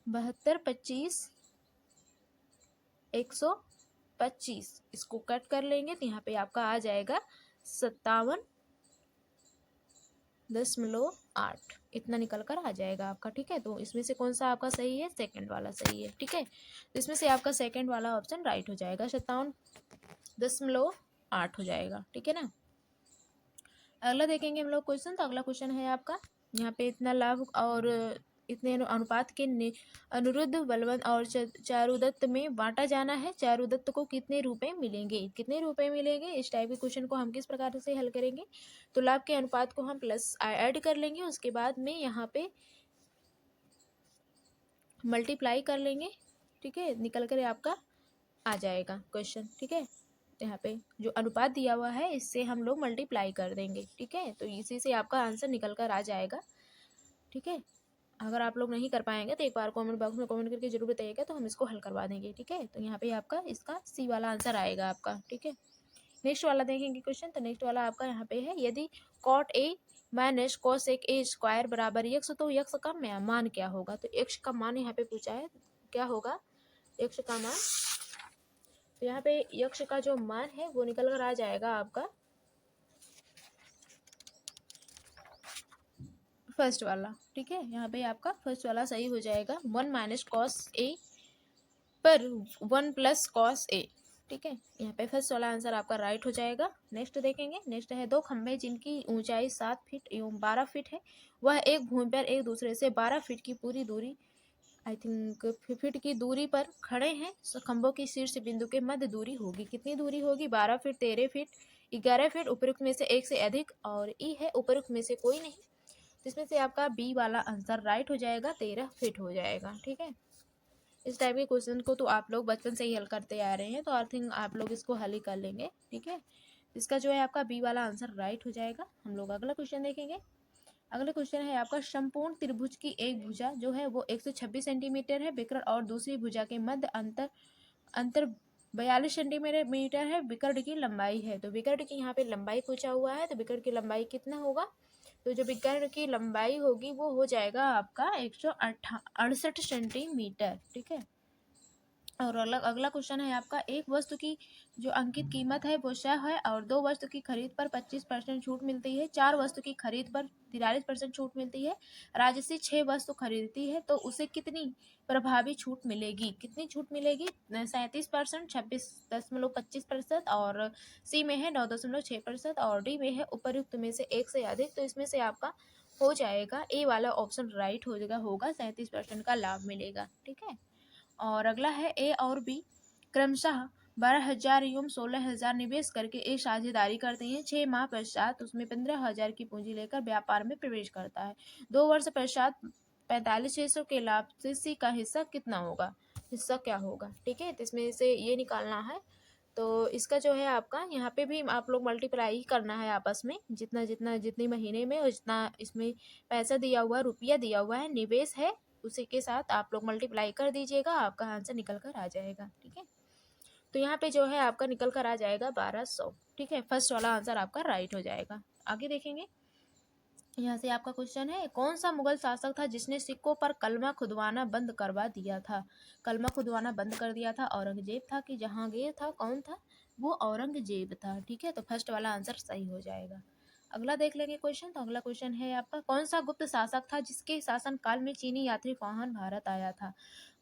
72 25 125, इसको कट कर लेंगे तो यहाँ पे आपका आ जाएगा 57.8, इतना निकल कर आ जाएगा आपका। ठीक है, तो इसमें से कौन सा आपका सही है, सेकंड वाला सही है। ठीक है, तो इसमें से आपका सेकंड वाला ऑप्शन राइट हो जाएगा, 57.8 हो जाएगा। ठीक है ना। अगला देखेंगे हम लोग क्वेश्चन, तो अगला क्वेश्चन है आपका यहाँ पे इतना लाभ और इतने अनुपात के अनुरुद्ध बलवंत और चारुदत्त में बांटा जाना है, चारुदत्त को कितने रुपए मिलेंगे, कितने रुपए मिलेंगे, इस टाइप के क्वेश्चन को हम किस प्रकार से हल करेंगे। तो लाभ के अनुपात को हम प्लस ऐड कर लेंगे, उसके बाद में यहाँ पे मल्टीप्लाई कर लेंगे, ठीक है, निकल कर आपका आ जाएगा क्वेश्चन, ठीक है। यहाँ पे जो अनुपात दिया हुआ है इससे हम लोग मल्टीप्लाई कर देंगे, ठीक है, तो इसी से आपका आंसर निकल कर आ जाएगा, ठीक है। अगर आप लोग नहीं कर पाएंगे तो एक बार कमेंट बॉक्स में कमेंट करके जरूर बताइएगा, तो हम इसको हल करवा देंगे, ठीक है। तो यहाँ पे आपका इसका सी वाला आंसर आएगा आपका, ठीक है। नेक्स्ट वाला देखेंगे क्वेश्चन, तो नेक्स्ट वाला आपका यहाँ पे है, यदि cot A minus cosec A square बराबर यक्स, तो यक्स का मान क्या होगा। तो यक्स का मान यहाँ पे पूछा है, क्या होगा यक्स का मान। तो यहाँ पे यक्स का जो मान है वो निकल कर आ जाएगा आपका फर्स्ट वाला, ठीक है। यहाँ पे आपका फर्स्ट वाला सही हो जाएगा, 1 माइनस कॉस ए पर 1 प्लस कॉस ए, ठीक है। यहाँ पे फर्स्ट वाला आंसर आपका राइट हो जाएगा। नेक्स्ट देखेंगे, नेक्स्ट है, दो खंभे जिनकी ऊंचाई 7 फीट एवं 12 फीट है, वह एक भूमि पर एक दूसरे से 12 फीट की पूरी दूरी, आई थिंक फीट की दूरी पर खड़े हैं। खंभों की शीर्ष बिंदु के मध्य दूरी होगी, कितनी दूरी होगी, 12 फीट, 13 फीट, 11 फीट, उपयुक्त में से एक से अधिक, और ई है उपयुक्त में से कोई नहीं। तो इसमें से आपका बी वाला आंसर राइट हो जाएगा, 13 फीट हो जाएगा, ठीक है। इस टाइप के क्वेश्चन को तो आप लोग बचपन से ही हल करते आ रहे हैं, तो आई थिंक आप लोग इसको हल ही कर लेंगे, ठीक है। इसका जो है आपका बी वाला आंसर राइट हो जाएगा। हम लोग अगला क्वेश्चन देखेंगे। अगला क्वेश्चन है आपका, संपूर्ण त्रिभुज की एक भुजा जो है वो 126 सेंटीमीटर है, विकर्ण और दूसरी भुजा के मध्य अंतर अंतर 42 सेंटीमीटर है, विकर्ण की लंबाई है। तो विकर्ण की यहाँ पे लंबाई पूछा हुआ है, तो विकर्ण की लंबाई कितना होगा। तो जो विकर्ण की लंबाई होगी वो हो जाएगा आपका 168 सेंटीमीटर, ठीक है। और अगला क्वेश्चन है आपका, एक वस्तु की जो अंकित कीमत है वो 100 है, और दो वस्तु की खरीद पर 25% छूट मिलती है, चार वस्तु की खरीद पर 43% छूट मिलती है, राजसी 6 वस्तु खरीदती है, तो उसे कितनी प्रभावी छूट मिलेगी, कितनी छूट मिलेगी, 37%, 26.25%, और सी में है 9.6%, और डी में है उपर्युक्त में से एक से अधिक। तो इसमें से आपका हो जाएगा ए वाला ऑप्शन राइट हो जाएगा, होगा 37% का लाभ मिलेगा, ठीक है। और अगला है, ए और बी क्रमशः 12,000 एवं 16,000 निवेश करके एक साझेदारी करते हैं। 6 माह पश्चात उसमें 15,000 की पूंजी लेकर व्यापार में प्रवेश करता है। 2 वर्ष पश्चात 45,600 के लाभ से सी का हिस्सा कितना होगा, हिस्सा क्या होगा, ठीक है। तो इसमें से ये निकालना है। तो इसका जो है आपका यहाँ पे भी आप लोग मल्टीप्लाई ही करना है आपस में, जितना जितना जितनी महीने में और जितना इसमें पैसा दिया हुआ, रुपया दिया हुआ है, निवेश है, उसी के साथ आप लोग मल्टीप्लाई कर दीजिएगा, आपका आंसर निकल कर आ जाएगा, ठीक है। तो यहाँ पे जो है आपका निकल कर आ जाएगा 1200, ठीक है। फर्स्ट वाला आंसर आपका राइट हो जाएगा। आगे देखेंगे, यहाँ से आपका क्वेश्चन है, कौन सा मुगल शासक था जिसने सिक्कों पर कलमा खुदवाना बंद करवा दिया था। कलमा खुदवाना बंद कर दिया था, औरंगजेब था कि जहांगीर था, कौन था, वो औरंगजेब था, ठीक है। तो फर्स्ट वाला आंसर सही हो जाएगा। अगला देख लेंगे क्वेश्चन। तो अगला क्वेश्चन है आपका, कौन सा गुप्त शासक था जिसके शासन काल में चीनी यात्री वाहन भारत आया था।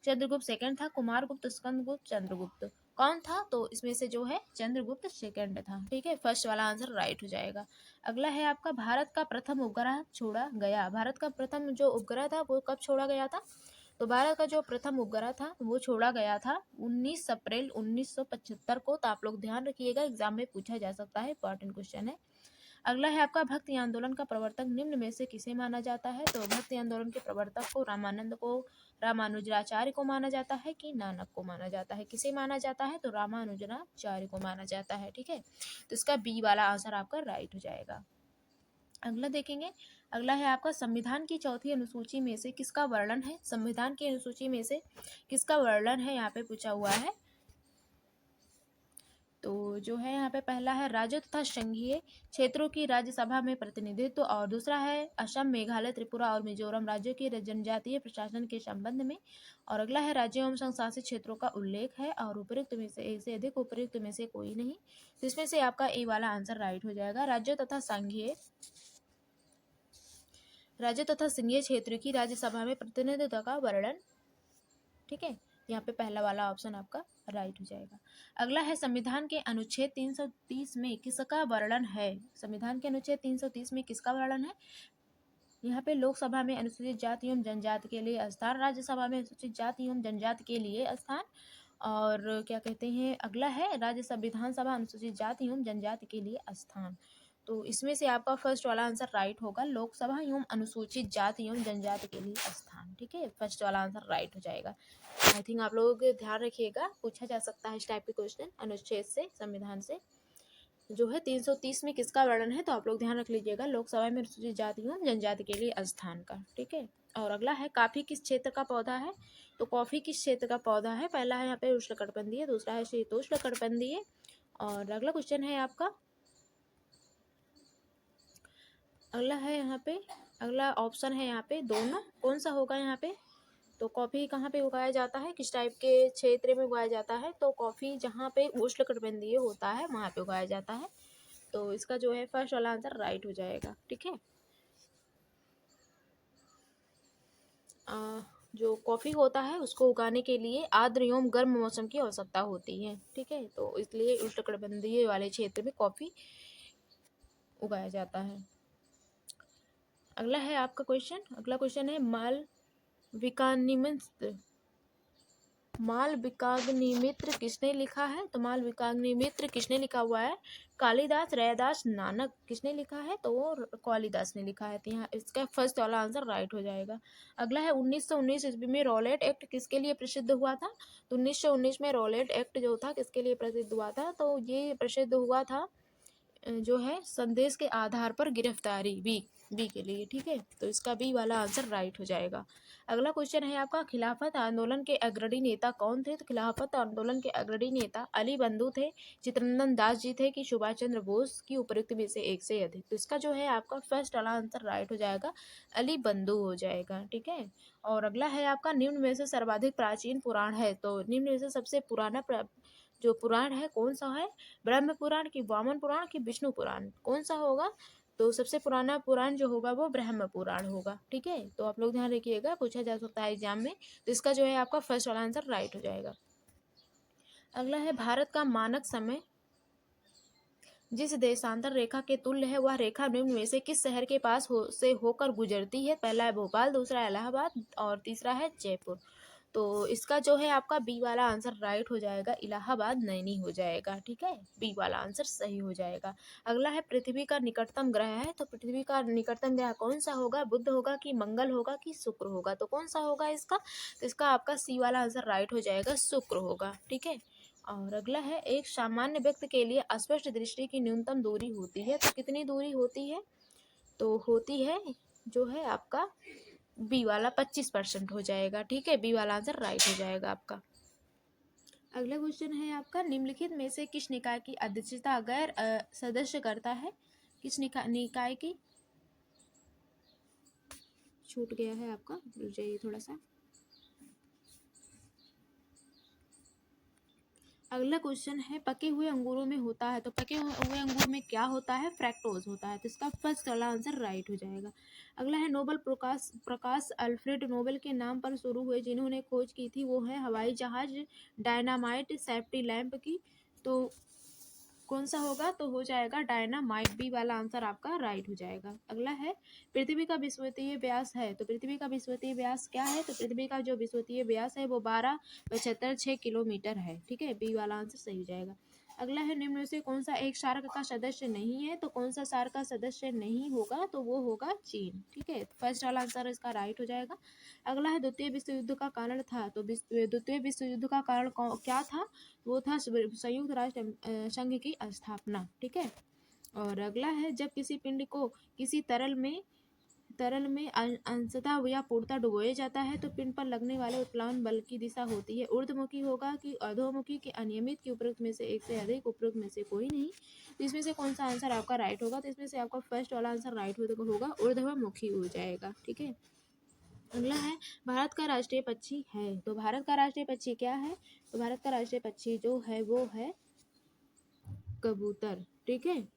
चंद्रगुप्त सेकंड था, कुमारगुप्त, स्कंदगुप्त, चंद्रगुप्त, कौन था। तो इसमें से जो है चंद्रगुप्त सेकंड था, ठीक है। फर्स्ट वाला आंसर राइट हो जाएगा। अगला है आपका, भारत का प्रथम उपग्रह छोड़ा गया। भारत का प्रथम जो उपग्रह था वो कब छोड़ा गया था। तो भारत का जो प्रथम उपग्रह था वो छोड़ा गया था 19 अप्रैल 1975 को। तो आप लोग ध्यान रखिएगा, एग्जाम में पूछा जा सकता है, इंपॉर्टेंट क्वेश्चन है। अगला है आपका, भक्ति आंदोलन का प्रवर्तक निम्न में से किसे माना जाता है। तो भक्ति आंदोलन के प्रवर्तक को रामानंद को, रामानुजाचार्य को माना जाता है कि नानक को माना जाता है, किसे माना जाता है। तो रामानुजाचार्य को माना जाता है, ठीक है। तो इसका बी वाला आंसर आपका राइट हो जाएगा। अगला देखेंगे, अगला है आपका, संविधान की चौथी अनुसूची में से किसका वर्णन है। संविधान की अनुसूची में से किसका वर्णन है, यहाँ पे पूछा हुआ है। तो जो है यहाँ पे पहला है, राज्य तथा संघीय क्षेत्रों की राज्यसभा में प्रतिनिधित्व, और दूसरा है असम, मेघालय, त्रिपुरा और मिजोरम राज्यों के जनजातीय प्रशासन के संबंध में, और अगला है राज्यों एवं संघ शासित क्षेत्रों का उल्लेख है, और उपयुक्त में से एक से अधिक, उपयुक्त में से कोई नहीं। तो इसमें से आपका ए वाला आंसर राइट हो जाएगा, राज्य तथा संघीय क्षेत्र की राज्यसभा में प्रतिनिधित्व का वर्णन, ठीक है। यहाँ पे पहला वाला ऑप्शन आपका राइट हो जाएगा। अगला है, संविधान के अनुच्छेद 330 में किसका वर्णन है। संविधान के अनुच्छेद 330 में किसका वर्णन है। यहाँ पे लोकसभा में अनुसूचित जाति एवं जनजाति के लिए स्थान, राज्यसभा में अनुसूचित जाति एवं जनजाति के लिए स्थान, और क्या कहते हैं, अगला है, राज्यसभा विधानसभा अनुसूचित जाति एवं जनजाति के लिए स्थान। तो इसमें से आपका फर्स्ट वाला आंसर राइट होगा, लोकसभा एवं अनुसूचित जाति एवं जनजाति के लिए स्थान। ठीक है, फर्स्ट वाला आंसर राइट हो जाएगा। आई थिंक आप लोग ध्यान रखिएगा, पूछा जा सकता है इस टाइप के क्वेश्चन अनुच्छेद से, संविधान से जो है 330 में किसका वर्णन है, तो आप लोग ध्यान रख लीजिएगा, लोकसभा में अनुसूचित जाति एवं जनजाति के लिए स्थान का। ठीक है, और अगला है कॉफी किस क्षेत्र का पौधा है, तो कॉफी किस क्षेत्र का पौधा है, पहला है यहाँ पे उष्णकटिबंधीय, दूसरा है शीतोष्णकटिबंधीय, और अगला क्वेश्चन है आपका, अगला है यहाँ पे, अगला ऑप्शन है यहाँ पे दोनों, कौन सा होगा यहाँ पे, तो कॉफ़ी कहाँ पे उगाया जाता है, किस टाइप के क्षेत्र में उगाया जाता है, तो कॉफ़ी जहाँ पे उष्णकटिबंधीय होता है वहाँ पे उगाया जाता है। तो इसका जो है फर्स्ट वाला आंसर राइट हो जाएगा। ठीक है, जो कॉफ़ी होता है उसको उगाने के लिए आर्द्र एवं गर्म मौसम की आवश्यकता होती है। ठीक है, तो इसलिए उष्णकटिबंधीय वाले क्षेत्र में कॉफ़ी उगाया जाता है। अगला है आपका क्वेश्चन, अगला क्वेश्चन है मालविकाग्निमित्र किसने लिखा है, तो मालविकाग्निमित्र किसने लिखा हुआ है, कालिदास, रैदास, नानक, किसने लिखा है, तो वो कालिदास ने लिखा है। तो यहाँ इसका फर्स्ट वाला आंसर राइट हो जाएगा। अगला है 1919 ईस्वी में रॉलेट एक्ट किसके लिए प्रसिद्ध हुआ था, तो 1919 में रॉलेट एक्ट जो था किसके लिए प्रसिद्ध हुआ था, तो ये प्रसिद्ध हुआ था जो है संदेश के आधार पर गिरफ्तारी, बी के लिए। ठीक है, तो इसका बी वाला आंसर राइट हो जाएगा। अगला क्वेश्चन है आपका, खिलाफत आंदोलन के अग्रणी नेता कौन थे, तो खिलाफत आंदोलन के अग्रणी नेता अली बंधु थे, चित्तरंजन दास जी थे, कि सुभाष चंद्र बोस की उपयुक्त में से एक से अधिक, तो इसका जो है आपका फर्स्ट वाला आंसर राइट हो जाएगा, अली बंधु हो जाएगा। ठीक है, और अगला है आपका, निम्न में से सर्वाधिक प्राचीन पुराण है, तो निम्न में से सबसे पुराना जो पुराण है कौन सा है, ब्रह्म पुराण की वामन पुराण की विष्णु पुराण, कौन सा होगा, तो सबसे पुराना पुराण जो होगा वो ब्रह्म पुराण होगा। ठीक है, तो आप लोग ध्यान रखिएगा, पूछा जा सकता है एग्जाम में, तो इसका जो है आपका फर्स्ट वाला आंसर राइट हो जाएगा। अगला है, भारत का मानक समय जिस देशांतर रेखा के तुल्य है वह रेखा निम्न में से किस शहर के पास से होकर गुजरती है, पहला है भोपाल, दूसरा है इलाहाबाद, और तीसरा है जयपुर। तो इसका जो है आपका बी वाला आंसर राइट हो जाएगा, इलाहाबाद नैनी हो जाएगा। ठीक है, बी वाला आंसर सही हो जाएगा। अगला है, पृथ्वी का निकटतम ग्रह है, तो पृथ्वी का निकटतम ग्रह कौन सा होगा, बुध होगा कि मंगल होगा कि शुक्र होगा, तो कौन सा होगा इसका, तो इसका आपका सी वाला आंसर राइट हो जाएगा, शुक्र होगा। ठीक है, और अगला है, एक सामान्य व्यक्ति के लिए अस्पष्ट दृष्टि की न्यूनतम दूरी होती है, तो कितनी दूरी होती है, तो होती है जो है आपका बी वाला 25% हो जाएगा। ठीक है, बी वाला आंसर राइट हो जाएगा आपका। अगला क्वेश्चन है आपका, निम्नलिखित में से किस निकाय की अध्यक्षता गैर सदस्य करता है, किस निकाय की, छूट गया है आपका, रुक जाइए थोड़ा सा। अगला क्वेश्चन है, पके हुए अंगूरों में होता है, तो पके हुए अंगूर में क्या होता है, फ्रैक्टोज होता है, तो इसका फर्स्ट वाला आंसर राइट हो जाएगा। अगला है, नोबल प्रकाश अल्फ्रेड नोबेल के नाम पर शुरू हुए जिन्होंने खोज की थी वो है हवाई जहाज, डायनामाइट, सेफ्टी लैंप की, तो कौन सा होगा, तो हो जाएगा डायनामाइट, बी वाला आंसर आपका राइट हो जाएगा। अगला है, पृथ्वी का विषुवतीय व्यास है, तो पृथ्वी का विषुवतीय व्यास क्या है, तो पृथ्वी का जो विषुवतीय व्यास है वो 12.75 किलोमीटर है। ठीक है, बी वाला आंसर सही हो जाएगा। अगला है, निम्न में से कौन सा एक सार्क का सदस्य नहीं है, तो कौन सा सार्क का सदस्य नहीं होगा, तो वो होगा चीन। ठीक है, फर्स्ट वाला आंसर इसका राइट हो जाएगा। अगला है, द्वितीय विश्व युद्ध का कारण था, तो द्वितीय विश्व युद्ध का कारण क्या था, वो था संयुक्त राष्ट्र संघ की स्थापना। ठीक है, और अगला है, जब किसी पिंड को किसी तरल में अंशतः या पूर्णतः डुबोया जाता है तो पिंड पर लगने वाले उत्प्लावन बल की दिशा होती है ऊर्ध्वमुखी होगा कि अधोमुखी कि अनियमित की उपरोक्त में से एक से अधिक, उपरोक्त में से कोई नहीं, तो इसमें से कौन सा आंसर आपका राइट होगा, तो इसमें से आपका फर्स्ट वाला आंसर राइट होगा, ऊर्ध्वमुखी हो जाएगा। ठीक है, अगला है, भारत का राष्ट्रीय पक्षी है, तो भारत का राष्ट्रीय पक्षी क्या है, तो भारत का राष्ट्रीय पक्षी जो है वो है कबूतर। ठीक है,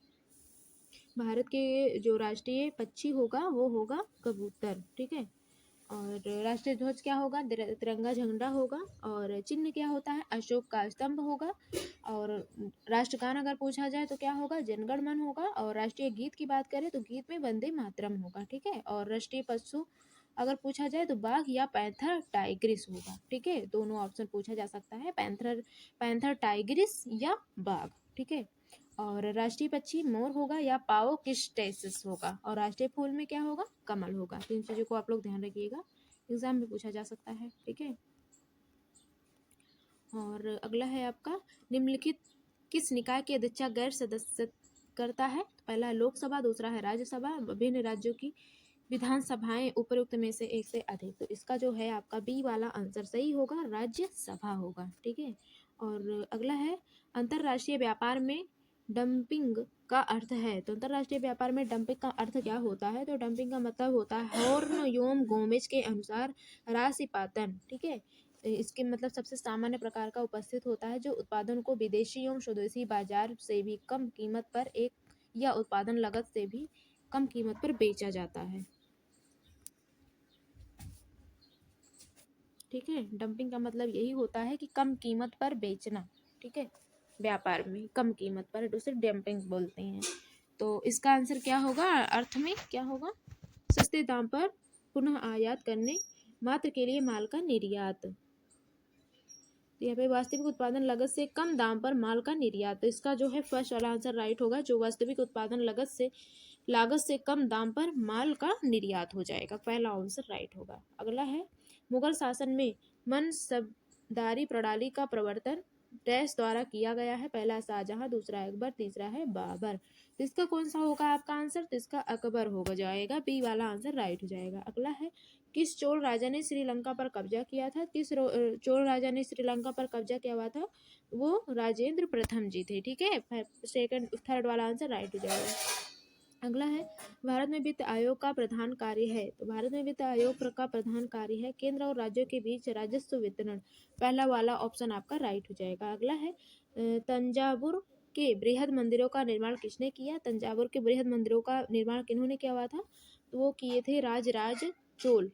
भारत के जो राष्ट्रीय पक्षी होगा वो होगा कबूतर। ठीक है, और राष्ट्रीय ध्वज क्या होगा, तिरंगा झंडा होगा, और चिन्ह क्या होता है, अशोक का स्तंभ होगा, और राष्ट्रगान अगर पूछा जाए तो क्या होगा, जनगण मन होगा, और राष्ट्रीय गीत की बात करें तो गीत में वंदे मातरम होगा। ठीक है, और राष्ट्रीय पशु अगर पूछा जाए तो बाघ या पैंथर टाइग्रिस होगा। ठीक है, दोनों ऑप्शन पूछा जा सकता है, पैंथर टाइग्रिस या बाघ। ठीक है, और राष्ट्रीय पक्षी मोर होगा या पाओ किस्टेसिस होगा, और राष्ट्रीय फूल में क्या होगा, कमल होगा। तो इन चीज़ों को आप लोग ध्यान रखिएगा, एग्जाम में पूछा जा सकता है, ठीक है। और अगला है आपका, निम्नलिखित किस निकाय की अध्यक्षता गैर सदस्य करता है। पहला लोकसभा, दूसरा है राज्यसभा, विभिन्न राज्यों की विधानसभाएं उपयुक्त में से एक से अधिक। तो इसका जो है आपका बी वाला आंसर सही होगा, राज्यसभा होगा, ठीक है। और अगला है, अंतरराष्ट्रीय व्यापार में डंपिंग का अर्थ है। तो अंतरराष्ट्रीय व्यापार में डंपिंग का अर्थ क्या होता है, तो डंपिंग का मतलब होता है हॉर्न योम गोमेज के अनुसार राशिपातन, ठीक है। इसके मतलब सबसे सामान्य प्रकार का उपस्थित होता है जो उत्पादन को विदेशी एवं स्वदेशी बाजार से भी कम कीमत पर एक या उत्पादन लागत से भी कम कीमत पर बेचा जाता है, ठीक है। डंपिंग का मतलब यही होता है कि कम कीमत पर बेचना, ठीक है, व्यापार में कम कीमत पर, उसे डंपिंग बोलते हैं। तो इसका आंसर क्या होगा, अर्थ में क्या होगा, सस्ते दाम पर पुनः आयात करने मात्र के लिए माल का निर्यात। तो यहाँ पे वास्तविक उत्पादन लागत से कम दाम पर माल का निर्यात, तो इसका जो है फर्स्ट वाला आंसर राइट होगा, जो वास्तविक उत्पादन लागत से कम दाम पर माल का निर्यात हो जाएगा, पहला आंसर राइट होगा। अगला है, मुगल शासन में मनसबदारी प्रणाली का प्रवर्तन डैश द्वारा किया गया है। पहला शाहजहां, दूसरा अकबर, तीसरा है बाबर। तो इसका कौन सा होगा आपका आंसर, तो इसका अकबर होगा जाएगा, बी वाला आंसर राइट हो जाएगा। अगला है, किस चोल राजा ने श्रीलंका पर कब्जा किया था। किस चोल राजा ने श्रीलंका पर कब्जा किया हुआ था, वो राजेंद्र प्रथम जी थे, ठीक है। सेकंड थर्ड वाला आंसर राइट हो जाएगा। अगला है, भारत में वित्त आयोग का प्रधान कार्य है। तो भारत में वित्त आयोग का प्रधान कार्य है केंद्र और राज्यों के बीच राजस्व वितरण, पहला वाला ऑप्शन आपका राइट हो जाएगा। अगला है, तंजावुर के बृहद मंदिरों का निर्माण किसने किया। तंजावुर के बृहद मंदिरों का निर्माण किन्होंने किया हुआ था, तो वो किए थे राज चोल।